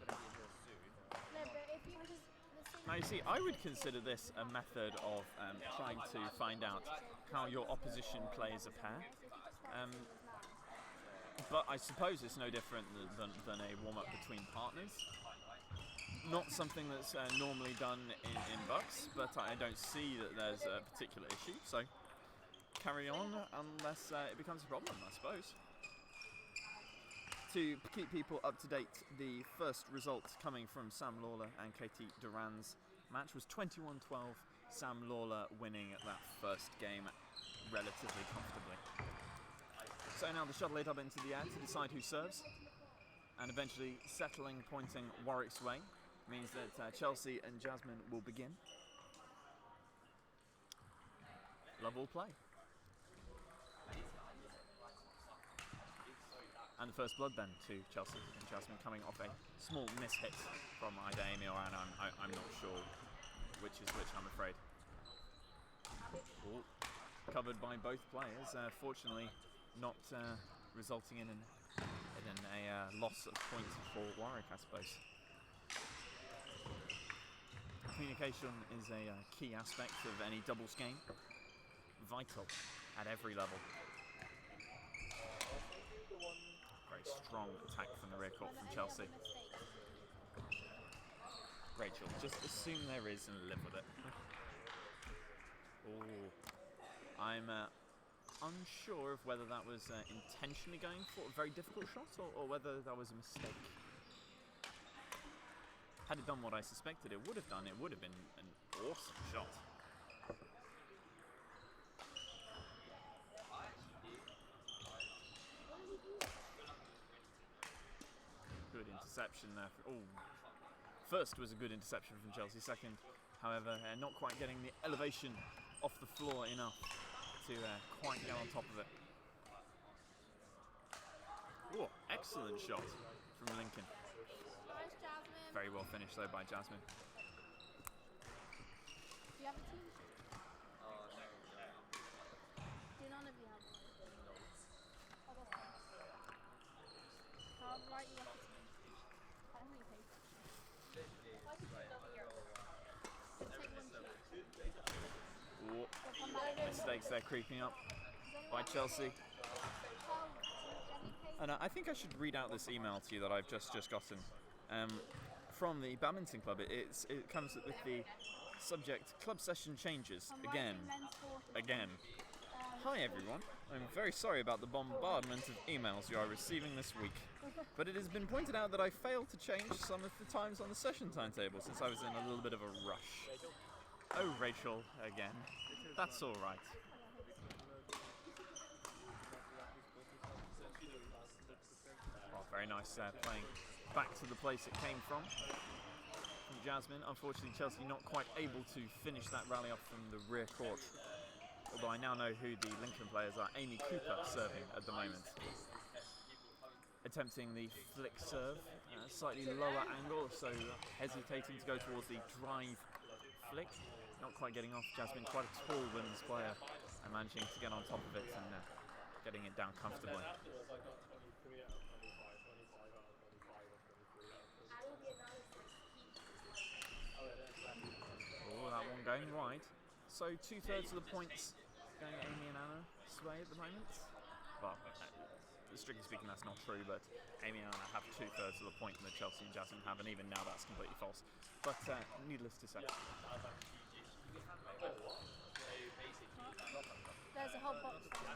no, but if you just Now you see, I would consider this a method of trying to find out how your opposition plays a pair. But I suppose it's no different than a warm-up between partners. Not something that's normally done in BUCS, but I don't see that there's a particular issue, so carry on unless it becomes a problem, I suppose. To keep people up to date, the first result coming from Sam Lawler and Katie Duran's match was 21-12, Sam Lawler winning that first game relatively comfortably. So now the shuttle it up into the air to decide who serves, and eventually settling, pointing Warwick's way, means that Chelsea and Jasmine will begin. Love all play. And the first blood then to Chelsea and Jasmine, coming off a small mishit from either Amy or Anna. I'm not sure which is which, I'm afraid. Ooh, covered by both players, fortunately not resulting in a loss of points for Warwick, I suppose. Communication is a key aspect of any doubles game. Vital at every level. Very strong attack from the rear court from Chelsea. Rachel, just assume there is and live with it. Ooh. I'm unsure of whether that was intentionally going for a very difficult shot or whether that was a mistake. Had it done what I suspected it would have done, it would have been an awesome shot. Good interception there. First was a good interception from Chelsea. Second, however, not quite getting the elevation off the floor enough to quite get on top of it. Oh, excellent shot from Lincoln. Nice, Jasmine. Very well finished though by Jasmine. Do you have a team? Do none of you have one? Oh, that's fine. I'll write you up a team. How many pages? Why did you double your take one sheet. Oh, We'll come back. mistakes there creeping up by Chelsea. And I think I should read out this email to you that I've just gotten from the Badminton Club. It comes with the subject, club session changes, again. Hi everyone, I'm very sorry about the bombardment of emails you are receiving this week, but it has been pointed out that I failed to change some of the times on the session timetable since I was in a little bit of a rush. Oh, Rachel, again. That's alright. Very nice playing back to the place it came from Jasmine. Unfortunately, Chelsea not quite able to finish that rally off from the rear court. Although I now know who the Lincoln players are. Amy Cooper serving at the moment. Attempting the flick serve, slightly lower angle, so hesitating to go towards the drive flick. Not quite getting off. Jasmine, quite a tall women's player, and managing to get on top of it and getting it down comfortably. Oh, that one going wide. So 2/3 of the points going Amy and Anna's way at the moment. Well, strictly speaking, that's not true, but Amy and Anna have 2/3 of the point that Chelsea and Jasmine have, and even now that's completely false. But needless to say. There's a whole box there.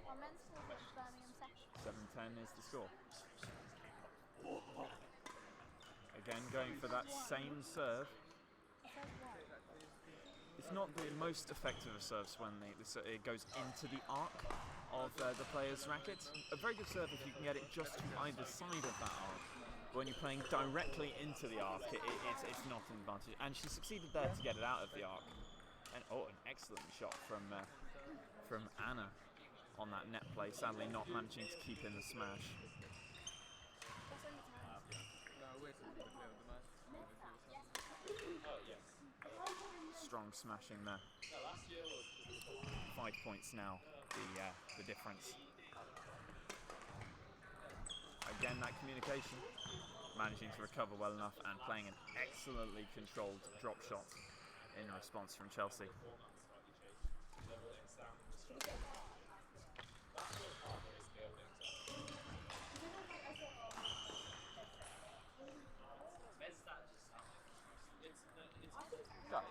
Our men's score is Birmingham second. 7-10 is the score. Again, going for that same serve. It says what? It's not the most effective of serves when it goes into the arc of the player's racket. A very good serve if you can get it just to either side of that arc. But when you're playing directly into the arc, it's not an advantage. And she succeeded there to get it out of the arc. And an excellent shot from Anna on that net play. Sadly, not managing to keep in the smash. That's only 10. No, wait till the play of the match. Strong smashing there. 5 points now, the difference. Again, that communication, managing to recover well enough and playing an excellently controlled drop shot in response from Chelsea. Guys,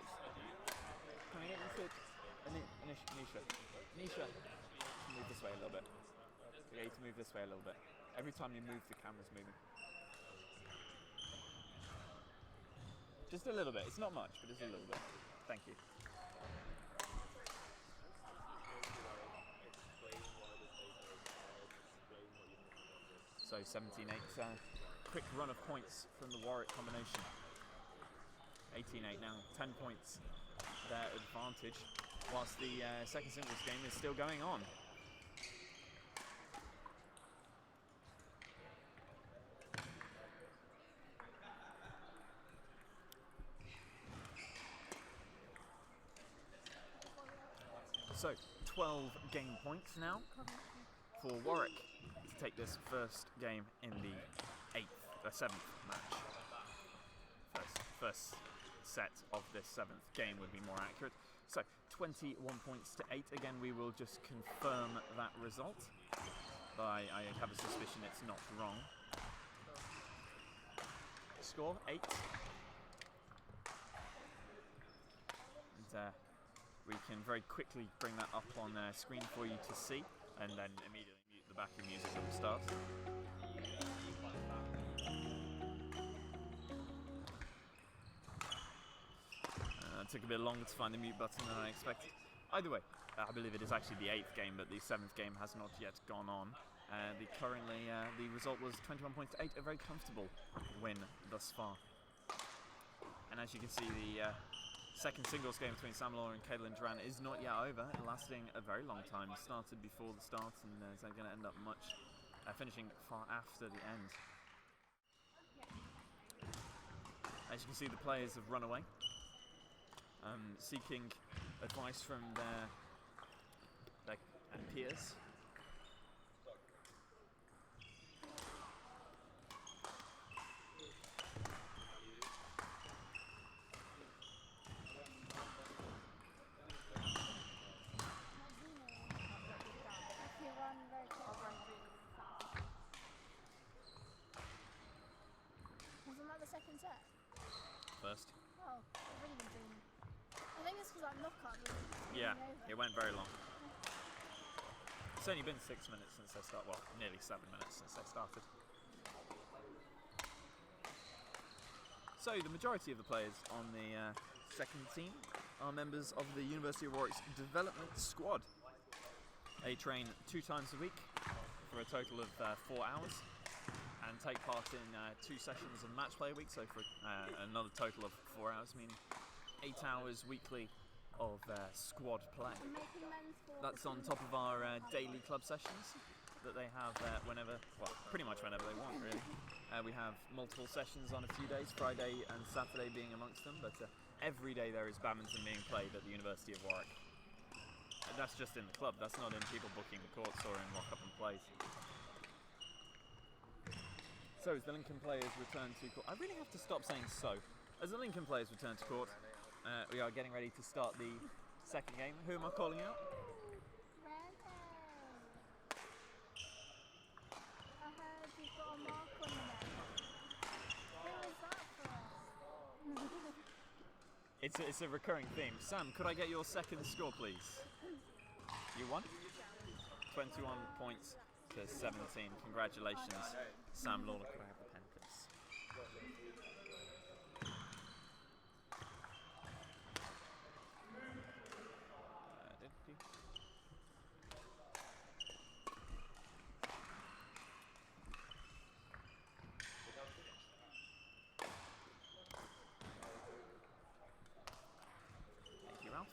can I get you to Nisha, move this way a little bit. You need to move this way a little bit. Every time you move, the camera's moving. Just a little bit. It's not much, but just a little bit. Thank you. So 17-8. Quick run of points from the Warwick combination. 18-8 now. 10 points their advantage, whilst the second singles game is still going on. So 12 game points now for Warwick to take this first game in the 7th match. First set of this 7th game would be more accurate. So 21 points to 8. Again, we will just confirm that result. But I have a suspicion it's not wrong. Score 8. And we can very quickly bring that up on screen for you to see, and then immediately mute the backing music at the start. It took a bit longer to find the mute button than I expected. Either way, I believe it is actually the 8th game, but the 7th game has not yet gone on. The result was 21 points to 8, a very comfortable win thus far. And as you can see, the second singles game between Sam Law and Caitlin Duran is not yet over, lasting a very long time. It started before the start and is going to end up finishing far after the end. As you can see, the players have run away, seeking advice from their peers. Wasn't that the second set? First. Oh, I've really been doing. I think it's because I'm knockout. Yeah, it went very long. It's only been 6 minutes since they started. Well, nearly 7 minutes since they started. So the majority of the players on the second team are members of the University of Warwick's development squad. They train 2 times a week for a total of 4 hours and take part in 2 sessions of match play a week, so for another total of 4 hours, meaning 8 hours weekly of squad play. I'm making men's for That's on top of our daily club sessions that they have whenever, well, pretty much whenever they want, really. We have multiple sessions on a few days, Friday and Saturday being amongst them, but every day there is badminton being played at the University of Warwick. And that's just in the club, that's not in people booking the courts or in rock up and plays. So as the Lincoln players return to court, I really have to stop saying so. As the Lincoln players return to court, we are getting ready to start the second game. Who am I calling out? I heard you've got a mark on your neck. Who is that for? It's a recurring theme. Sam, could I get your second score, please? You won? 21 points to 17. Congratulations, Sam Lawler. Could I have the pen, please? Thank you, Ralph.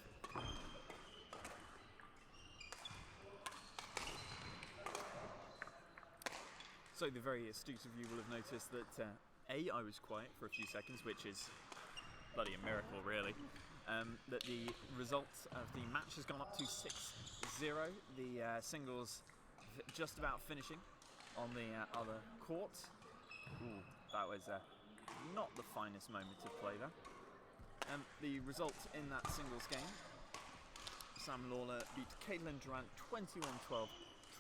So the very astute of you will have noticed that I was quiet for a few seconds, which is bloody a miracle, really. That the result of the match has gone up to 6-0. The singles just about finishing on the other court. Ooh, that was not the finest moment of play there. The result in that singles game, Sam Lawler beat Caitlin Durant 21-12.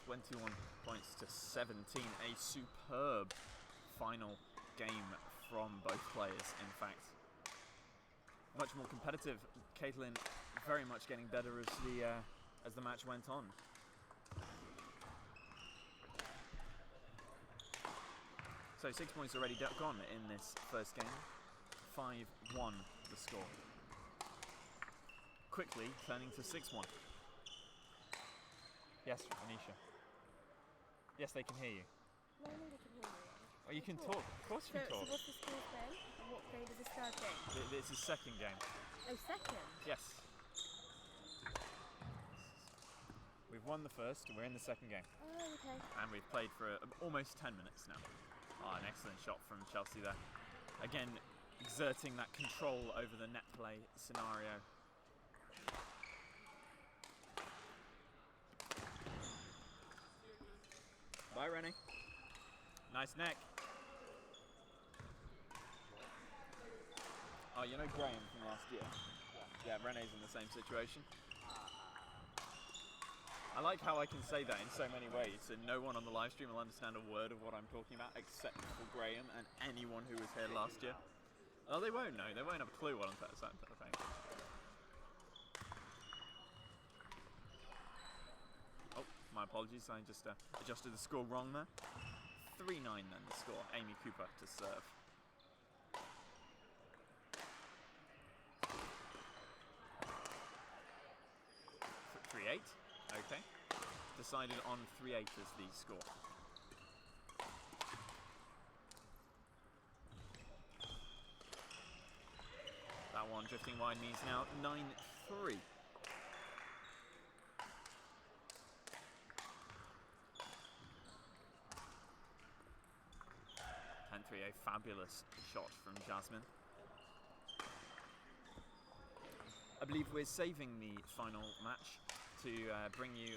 21 points to 17. A superb final game from both players, in fact. Much more competitive. Caitlin very much getting better as the match went on. So 6 points already gone in this first game. 5-1 the score. Quickly turning to 6-1. Yes, Anisha. Yes, they can hear you. No, they can hear me. Oh, you can talk. Of course you can So talk. what's the score then? And what grade is this third game? This is second game. Oh, second? Yes. We've won the first, we're in the second game. Oh, okay. And we've played for almost 10 minutes now. Oh, an excellent shot from Chelsea there. Again, exerting that control over the net play scenario. Bye, Rennie. Nice neck. Oh, you know Graham from last year? Yeah, Renee's in the same situation. I like how I can say that in so many ways, and no one on the live stream will understand a word of what I'm talking about except for Graham and anyone who was here last year. Oh, they won't know. They won't have a clue what I'm saying. Oh, my apologies. I just adjusted the score wrong there. 3-9 then the score. Amy Cooper to serve. .38. Okay. Decided on 3-8 as the score. That one drifting wide means now 9-3. A fabulous shot from Jasmine. I believe we're saving the final match to bring you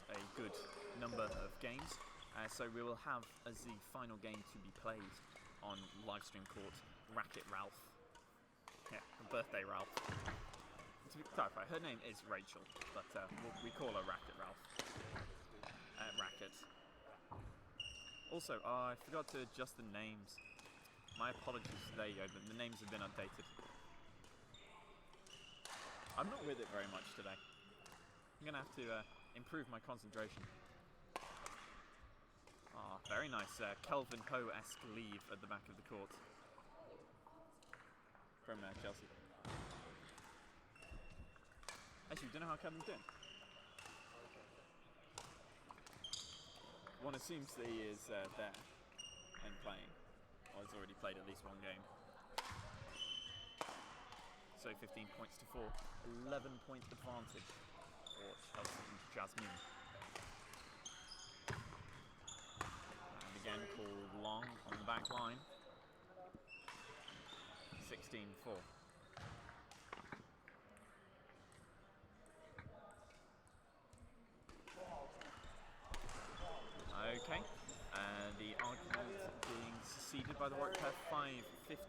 a good number of games. So we will have as the final game to be played on livestream court Racket Ralph. Yeah, birthday Ralph. To clarify, her name is Rachel, but we call her Racket Ralph. Racket. Also, I forgot to adjust the names. My apologies, there you go, but the names have been updated. I'm not with it very much today. I'm going to have to improve my concentration. Ah, very nice Kelvin Ho-esque leave at the back of the court. From Chelsea. Actually, do you know how Kelvin's doing? one assumes that he is there and playing, or has already played at least one game. So 15 points to 4, 11-point advantage for Chelsea and Jasmine. And again called long on the back line. 16-4. Okay, the argument being succeeded by the Warwick pair, 5-15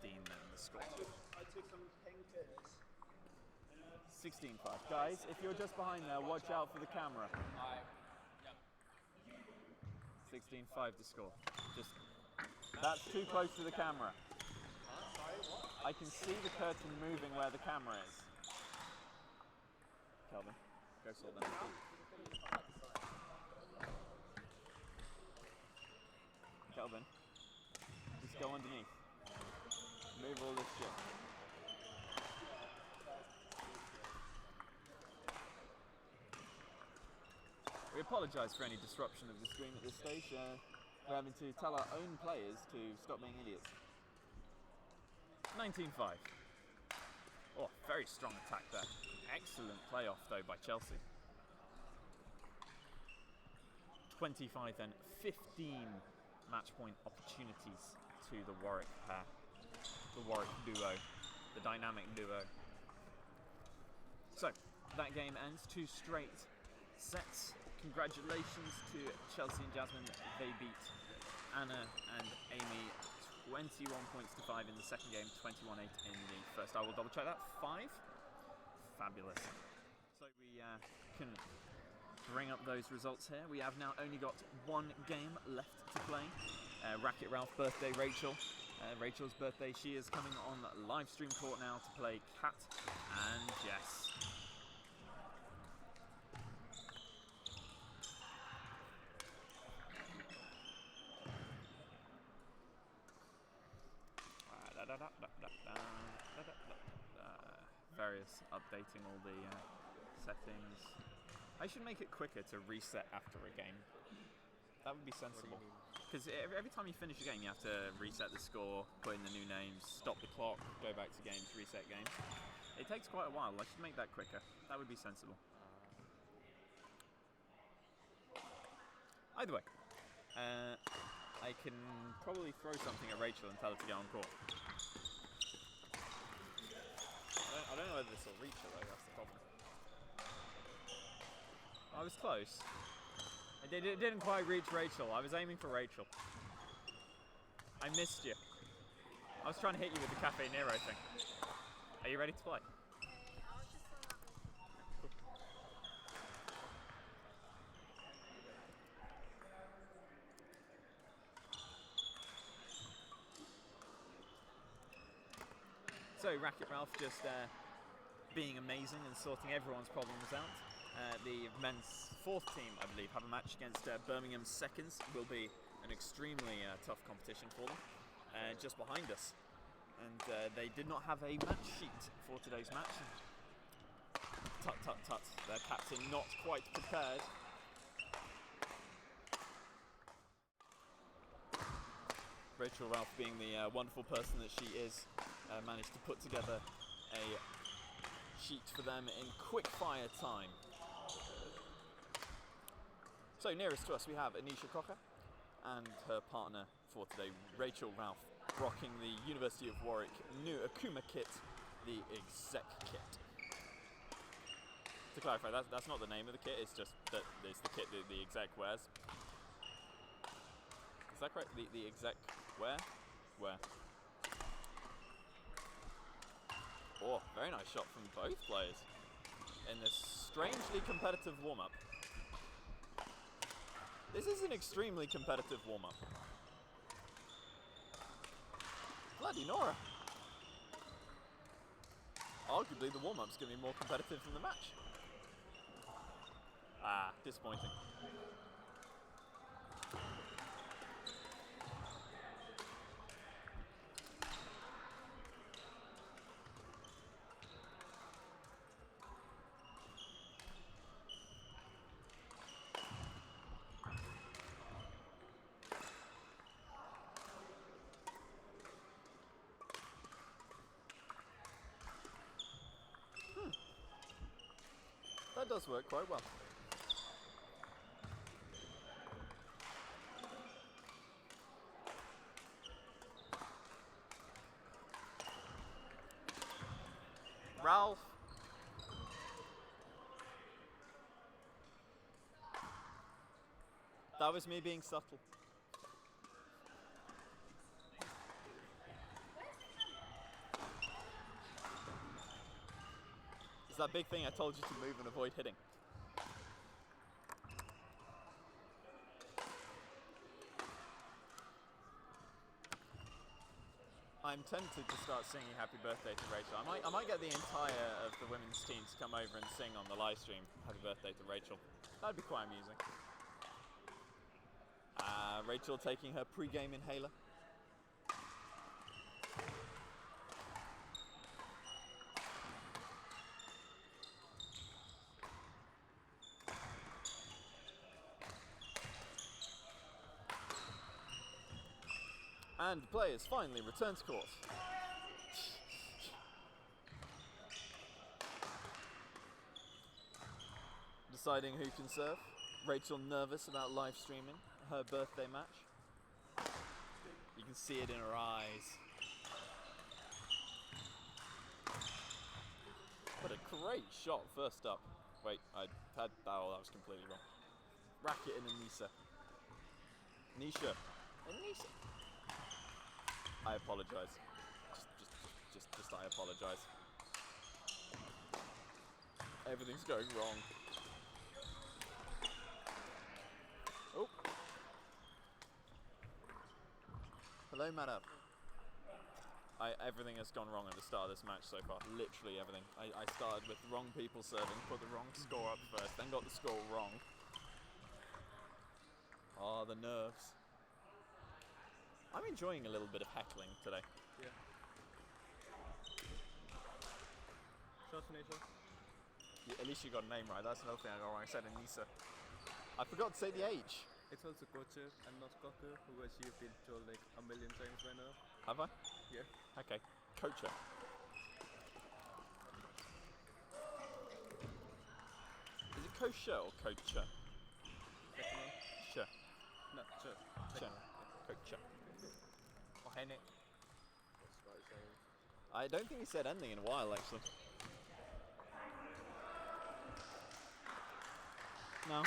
then the score. I took some painkillers. 16-5. Guys, if you're just behind there, watch out for the camera. 16-5 to score. Just, that's too close to the camera. I can see the curtain moving where the camera is. Kelvin, go sort them out. Kelvin, just go underneath. Move all this shit. We apologise for any disruption of the stream at this stage. We're having to tell our own players to stop being idiots. 19-5. Oh, very strong attack there. Excellent playoff though by Chelsea. 25 then, 15 match point opportunities to the Warwick pair. The Warwick duo, the dynamic duo. So, that game ends 2 straight sets. Congratulations to Chelsea and Jasmine. They beat Anna and Amy 21 points to 5 in the second game, 21-8 in the first. I will double check that. 5? Fabulous. So we can bring up those results here. We have now only got 1 game left to play. Racket Ralph birthday Rachel. Rachel's birthday. She is coming on live stream court now to play Kat and Jess. Various updating all the settings. I should make it quicker to reset after a game. That would be sensible. Because every time you finish a game, you have to reset the score, put in the new names, stop the clock, go back to games, reset games. It takes quite a while. I should make that quicker. That would be sensible. Either way, I can probably throw something at Rachel and tell her to get on court. I don't know whether this will reach her though, that's the problem. I was close. It didn't quite reach Rachel. I was aiming for Rachel. I missed you. I was trying to hit you with the Cafe Nero thing. Are you ready to play? So Racket Ralph just being amazing and sorting everyone's problems out. The men's 4th team, I believe, have a match against Birmingham's seconds. Will be an extremely tough competition for them. Just behind us. And they did not have a match sheet for today's match. Tut tut tut, their captain not quite prepared. Rachel Ralph, being the wonderful person that she is, managed to put together a sheet for them in quick fire time. So nearest to us we have Anisha Cocker and her partner for today, Rachel Ralph, rocking the University of Warwick new Akuma kit, the exec kit. To clarify, that's not the name of the kit, it's just that it's the kit that the exec wears. Is that correct? The exec wear? Where? Oh, very nice shot from both players in this strangely competitive warm-up. This is an extremely competitive warm-up. Bloody Nora! Arguably the warm-up's going to be more competitive than the match. Ah, disappointing. does work quite well. Ralph. That was me being subtle. It's that big thing I told you to move and avoid hitting. I'm tempted to start singing Happy Birthday to Rachel. I might get the entire of the women's team to come over and sing on the live stream Happy Birthday to Rachel. That'd be quite amusing. Rachel taking her pre-game inhaler. And the players finally return to court. Deciding who can serve. Rachel nervous about live streaming her birthday match. You can see it in her eyes. What a great shot first up. Wait, I had that was completely wrong. Racket and Anissa. Nisha. Anissa. I apologise. Just I apologise. Everything's going wrong. Oh. Hello, Madam. Everything has gone wrong at the start of this match so far. Literally everything. I started with the wrong people serving, put the wrong score up first, then got the score wrong. Oh, the nerves. I'm enjoying a little bit of heckling today. Yeah. Shots, Nisha. At least you got a name right. That's another thing I got wrong. I said Anissa. I forgot to say the age. It's also Koche and not Koku, which you've been told like a million times by now. Have I? Yeah. Okay. Kocha. Is it kosher or kocha? Second one? Sure. No, sure. Sure. Second one. Kocha. Or Henrik. That's what I saying. I don't think he said anything in a while, actually. No.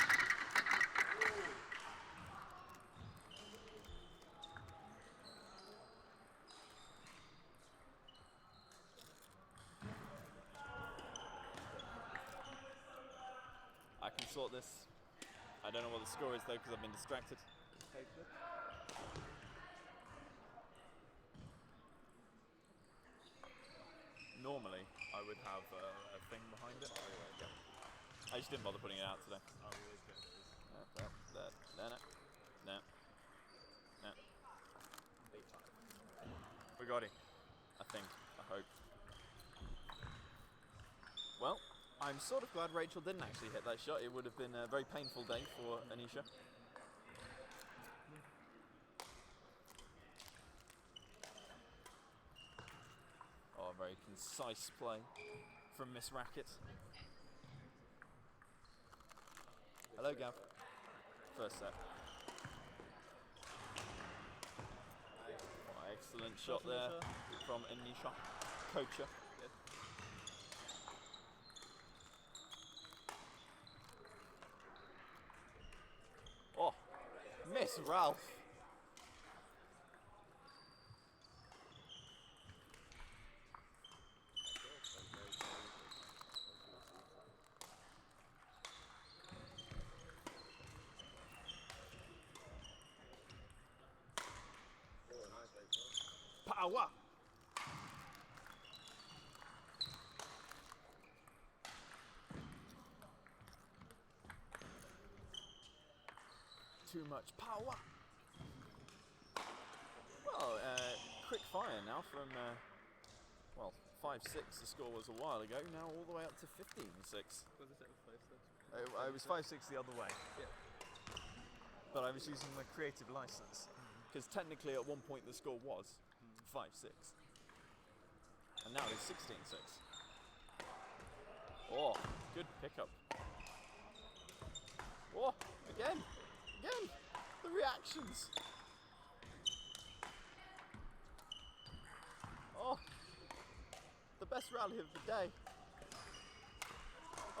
I can sort this. I don't know what the score is though because I've been distracted. Normally, I would have a thing behind it. I just didn't bother putting it out today. No. We got it. I think. I hope. Well, I'm sort of glad Rachel didn't actually hit that shot. It would have been a very painful day for Anisha. Oh, a very concise play from Miss Racket. Hello, Gav. First set. Oh, excellent shot there from Anisha. Kocha. Oh, Miss Ralph. Power. Too much power. Well, quick fire now from, 5-6 the score was a while ago, now all the way up to 15-6. Was it 5-6? I was 5-6 the other way. Yeah. But I was using my creative license. Because technically at one point the score was 5-6. And now it's 16-6. Oh, good pickup. Oh, again. The reactions. Oh, the best rally of the day.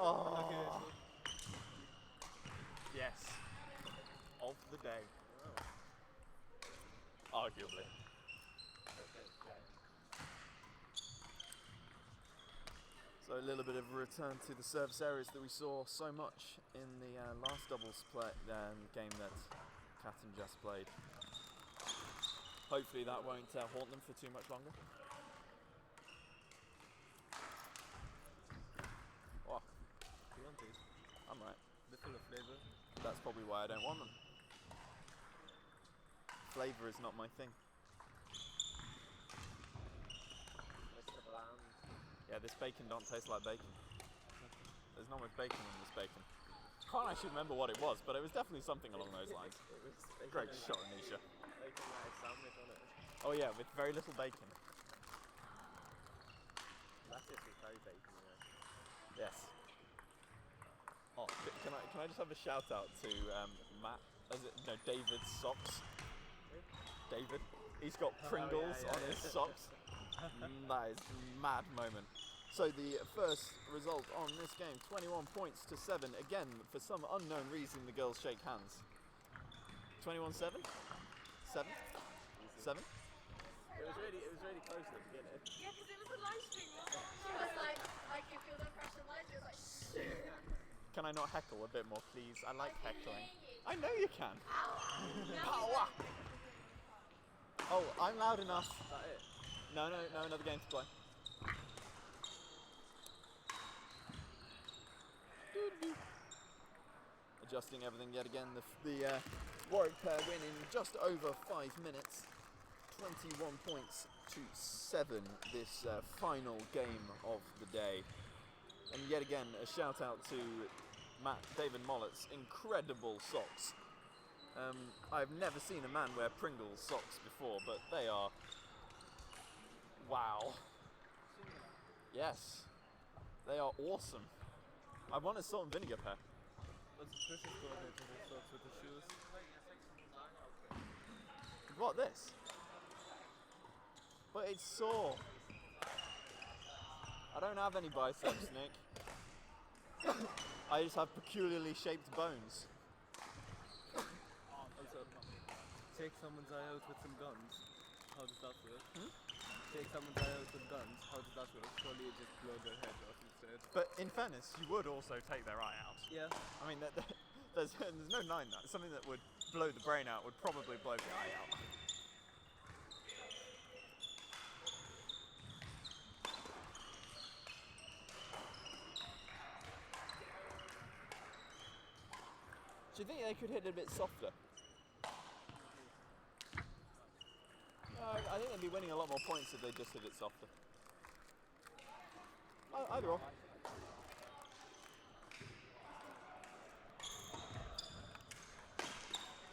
Oh, yes, of the day. Arguably. So a little bit of a return to the service areas that we saw so much in the last doubles game that Catton just played. Hopefully that won't haunt them for too much longer. Oh, You want these? I'm right. They're full of flavor. That's probably why I don't want them. Flavour is not my thing. Mr. Bland. Yeah, this bacon don't taste like bacon. There's not much bacon in this bacon. Can't actually remember what it was, but it was definitely something along those lines. It was bacon Great and- shot, Anisha. Bacon and a sandwich on it. Oh yeah, with very little bacon. That's if we throw bacon in it. Yes. Oh, can I just have a shout out to Matt? David's socks. David, he's got Pringles yeah, on yeah. his socks. That is a mad moment. So the first result on this game, 21 points to 7. Again, for some unknown reason, the girls shake hands. 21-7? 7? 7? It was really close at the beginning. Yeah, because it was a live stream, wasn't it? She was like if you're not crashing live, she was like, shh. Can I not heckle a bit more, please? I like heckling. I know you can. Power! Oh, I'm loud enough. Is that it? No, another game to play. Adjusting everything yet again. The Warwick pair win in just over 5 minutes. 21 points to 7 this final game of the day. And yet again, a shout out to David Mollett's incredible socks. I've never seen a man wear Pringles socks before, but they are... wow. Yes. They are awesome. I want a salt and vinegar pair. What's the precious coordinate to the socks with the shoes? What, this? But it's sore. I don't have any biceps, Nick. I just have peculiarly shaped bones. Also, take someone's eye out with some guns. How does that work? Take someone's eye out with guns. How does that work? Surely you just blow their head off instead. But in fairness, you would also take their eye out. Yeah. I mean, there's no denying that. Something that would blow the brain out would probably blow the eye out. Do you think they could hit it a bit softer? I think they'd be winning a lot more points if they just hit it softer. Either or.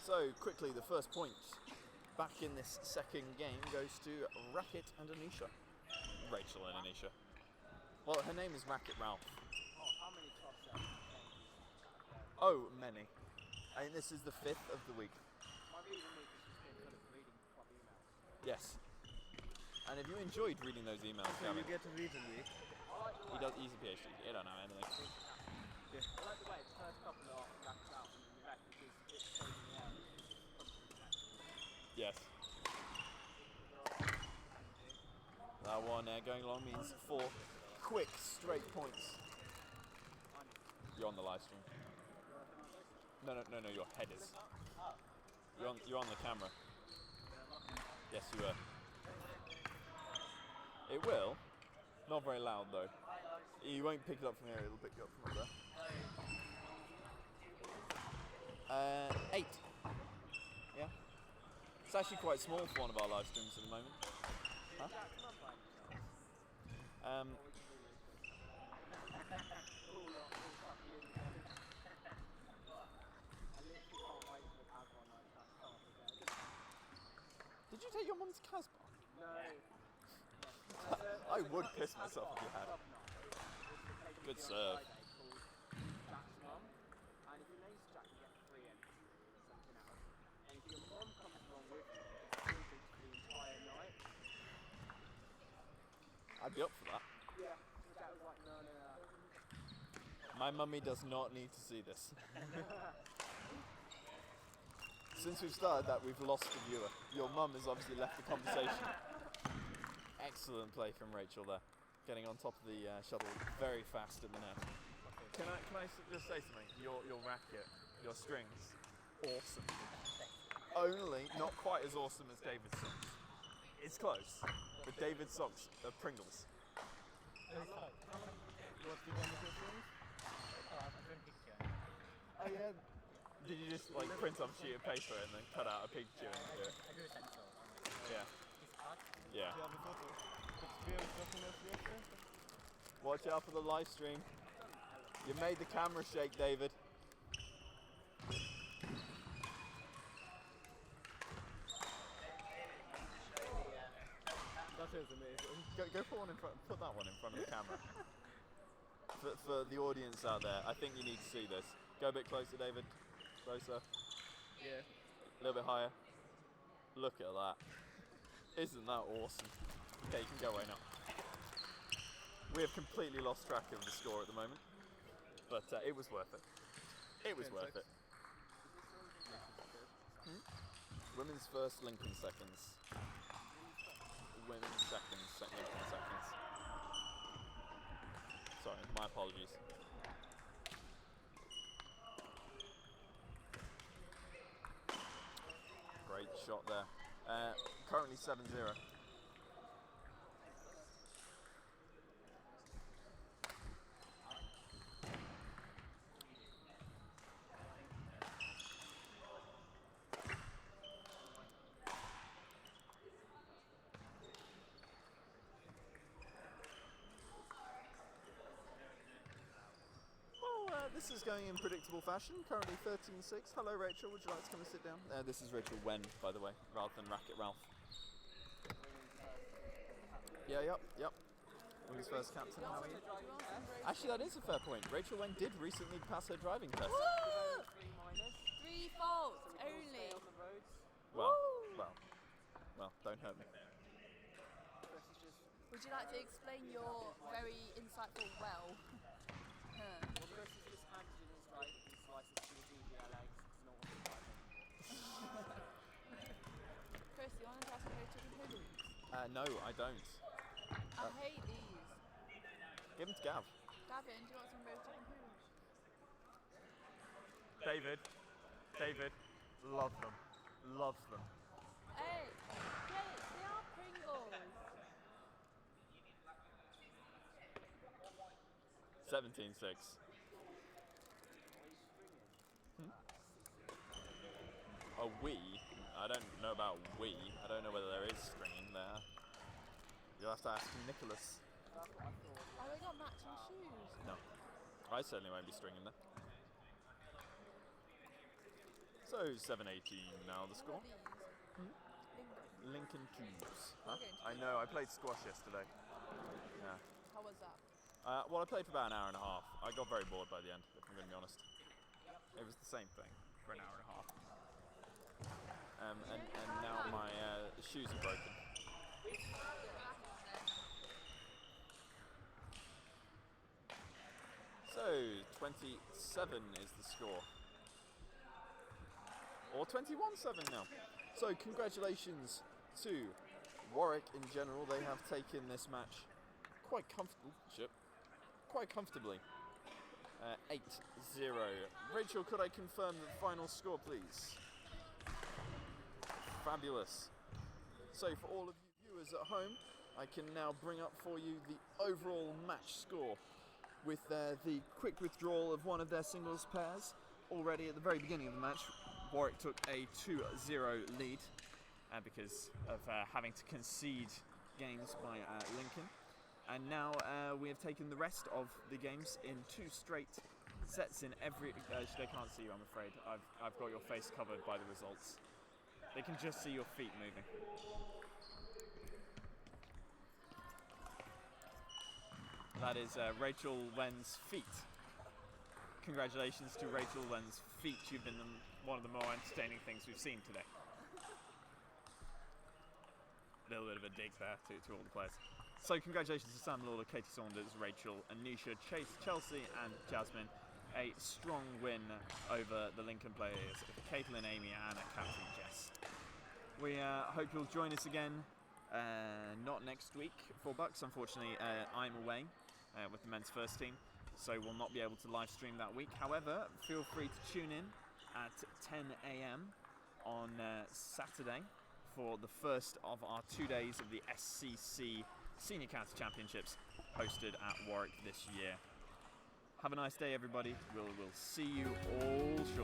So quickly, the first point back in this second game goes to Racket and Anisha. Rachel and Anisha. Well, her name is Racket Ralph. How many tops have you Oh, many. I think this is the 5th of the week. My reading week has just been kind of reading proper emails. Yes. And if you enjoyed reading those emails, So you Gavin, get a read a week. he's a PhD. He don't know anything. I like the way the first couple are wrapped out and then back because it's so in the air. Yes. That one going long means 4 quick straight points. You're on the live stream. No, your head is. You're on the camera. Yes, you are. It will. Not very loud though. You won't pick it up from here, it'll pick you up from up there. 8. Yeah. It's actually quite small for one of our live streams at the moment. Huh? Did you take your mum's Casbah? No. I would piss myself if you had. Good serve. Jack's mum, and if your name's Jack, you get I'd be up for that. Yeah. My dad was like, no. My mummy does not need to see this. Since we've started that, we've lost a viewer. Your mum has obviously left the conversation. Excellent play from Rachel there. Getting on top of the shuttle very fast in the net. Can I just say something? Your racket, your strings, awesome. Only not quite as awesome as David's socks. It's close, but David's socks are Pringles. What's the one with your strings? Oh, Oh yeah. Did you just like print off a sheet of paper and then cut out a picture and do it? I do a stencil. Yeah. Yeah. Do you have a photo? Could you be able to document the extra? Watch out for the live stream. You made the camera shake, David. That is amazing. Go put one in front. Put that one in front of the camera. For the audience out there, I think you need to see this. Go a bit closer, David. Closer. Yeah. A little bit higher. Look at that. Isn't that awesome? Okay, you can go away now. We have completely lost track of the score at the moment, but it was worth it. It was worth it. Women's first, Lincoln seconds. Women's seconds, Lincoln seconds. Sorry, my apologies. Great shot there. Currently 7-0. This is going in predictable fashion. Currently 13-6. Hello, Rachel. Would you like to come and sit down? This is Rachel Wen, by the way, rather than Racket Ralph. Yeah, yep. Women's first captain. How are you? Actually, that is a fair point. Rachel Wen did recently pass her driving test. Woo! 3 3 minus. faults So we all only. stay on the roads. Well, don't hurt me. Chris is just. Would you like to explain your very insightful well? Well, Chris is just handed in his license to the DVLA because he does not want to drive anymore. Chris, you want to ask me chicken hoodoo? No, I don't. I hate these. Give them to Gav. Gavin, do you want some roast chicken hoodoo? David, love them. Loves them. Hey, they are Pringles. 17-6. A we? I don't know about we. I don't know whether there is stringing there. You'll have to ask Nicholas. Oh, they got matching shoes. No. I certainly won't be stringing them. So 7-18 now the score. These. Lincoln Tubes. Huh? Okay. I know, I played squash yesterday. Yeah. How was that? Well, I played for about an hour and a half. I got very bored by the end, if I'm going to be honest. It was the same thing for an hour and a half. And now my shoes are broken. So, 27 is the score. Or 21-7 now. So, congratulations to Warwick in general. They have taken this match quite comfortably. 8-0. Rachel, could I confirm the final score, please? Fabulous. So for all of you viewers at home, I can now bring up for you the overall match score with the quick withdrawal of one of their singles pairs. Already at the very beginning of the match, Warwick took a 2-0 lead because of having to concede games by Lincoln. And now we have taken the rest of the games in 2 straight sets in every... they can't see you, I'm afraid. I've got your face covered by the results. They can just see your feet moving. That is Rachel Wen's feet. Congratulations to Rachel Wen's feet. You've been one of the more entertaining things we've seen today. A little bit of a dig there to all the players. So congratulations to Sam Lawler, Katie Saunders, Rachel, Anisha, Chase, Chelsea and Jasmine. A strong win over the Lincoln players, Caitlin, Amy and Captain Jess. We hope you'll join us again, not next week for BUCS. Unfortunately, I'm away with the men's first team, so we'll not be able to live stream that week. However, feel free to tune in at 10 a.m. on Saturday for the first of our 2 days of the SCC Senior County Championships hosted at Warwick this year. Have a nice day, everybody. We'll see you all shortly.